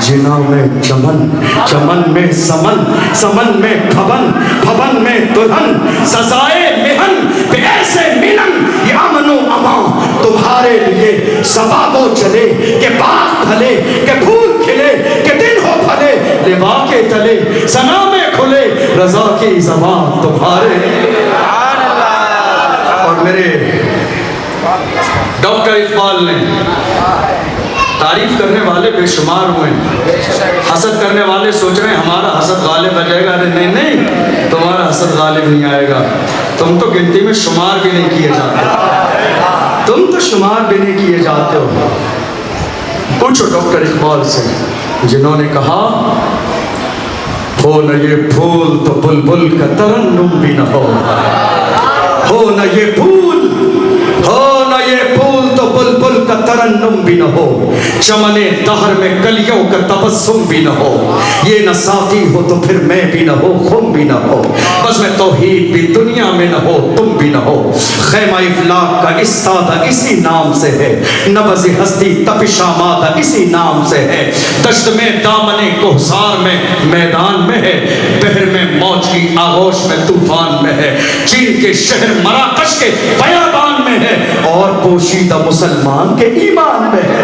Speaker 1: جنا میں چمن، چمن میں سمن، سمن میں بھون، بھون میں دلہن، سزائے مہن پہ ایسے ملن، یہ امن و امان تمہارے لیے۔ سبا وہ چلے کہ باغ پھلے، کہ پھول کھلے، کہ دن ہو بھلے، لوا کے تلے ثنا میں کھلے، رضا کی زبان تمہارے لیے۔ اور میرے ڈاکٹر اقبال نے تعریف کرنے والے بے شمار ہوئے، حسد کرنے والے سوچ رہے ہیں ہمارا حسد غالب آ جائے گا۔ ارے نہیں نہیں، تمہارا حسد غالب نہیں آئے گا، تم تو گنتی میں شمار بھی نہیں کیے جاتے، تم تو شمار بھی نہیں کیے جاتے ہو۔ پوچھو ڈاکٹر اقبال سے جنہوں نے کہا ہو نہ یہ پھول تو بلبل کا ترنم بھی نہ ہو نہ یہ پھول، ہو نہ یہ پھول تو بلبل کا ترنم بھی نہ ہو، چمن دہر میں کلیوں کا تبسم بھی نہ ہو، یہ نہ ساتھی ہو تو پھر میں بھی نہ ہو، خم بھی نہ ہو، بس میں توحید بھی دنیا میں نہ ہو، تم بھی نہ ہو۔ خیمہ افلاق کا استادہ اسی نام سے ہے، نبض ہستی تپش آمادہ اسی نام سے ہے، دشت میں دامن کوہسار میں میدان میں ہے، بحر میں موج کی آغوش میں طوفان میں ہے، چین کے شہر مراکش کے بیابان میں ہے، اور پوشیدہ مسلمان کے ایمان میں ہے۔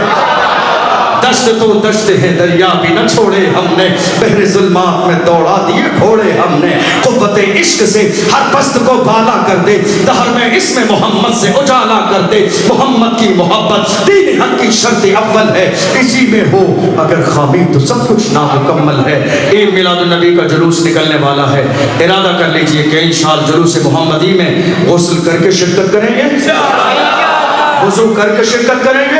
Speaker 1: دشت تو دشت ہے دریا بھی نہ چھوڑے ہم نے، بحر ظلمات میں دوڑا دیے گھوڑے ہم نے، قوت عشق سے ہر پست کو بالا کر دے، دہر میں اسم محمد سے اجالا کر دے، محمد کی محبت دین حق کی شرط اول ہے، اسی میں ہو اگر خامی تو سب کچھ نامکمل ہے۔ عید میلاد النبی کا جلوس نکلنے والا ہے، ارادہ کر لیجئے کہ انشاءاللہ جلوس محمدی میں غسل کر کے شرکت کریں گے، وضو کر کے شرکت کریں گے،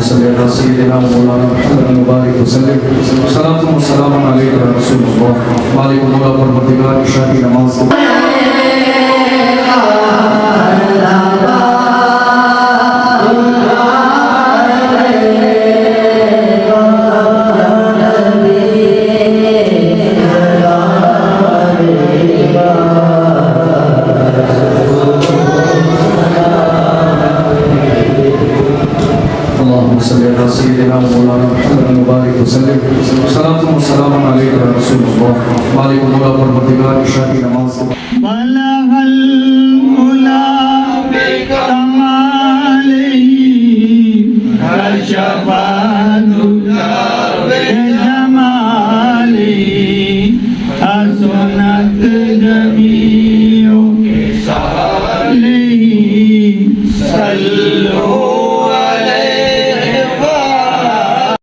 Speaker 1: صل علی سیدنا مولانا محمد مبارک وسلم صلاۃ و سلام علیک یا رسول اللہ مالک مولا پروردگار عشاء کی نماز صلی اللہ سیدنا مولانا محمد مبارک وسلم صلاۃ و سلام علیک یا رسول اللہ مالک مولا پروردگار عشاء کی نماز
Speaker 3: بلغ الملا کماله کشف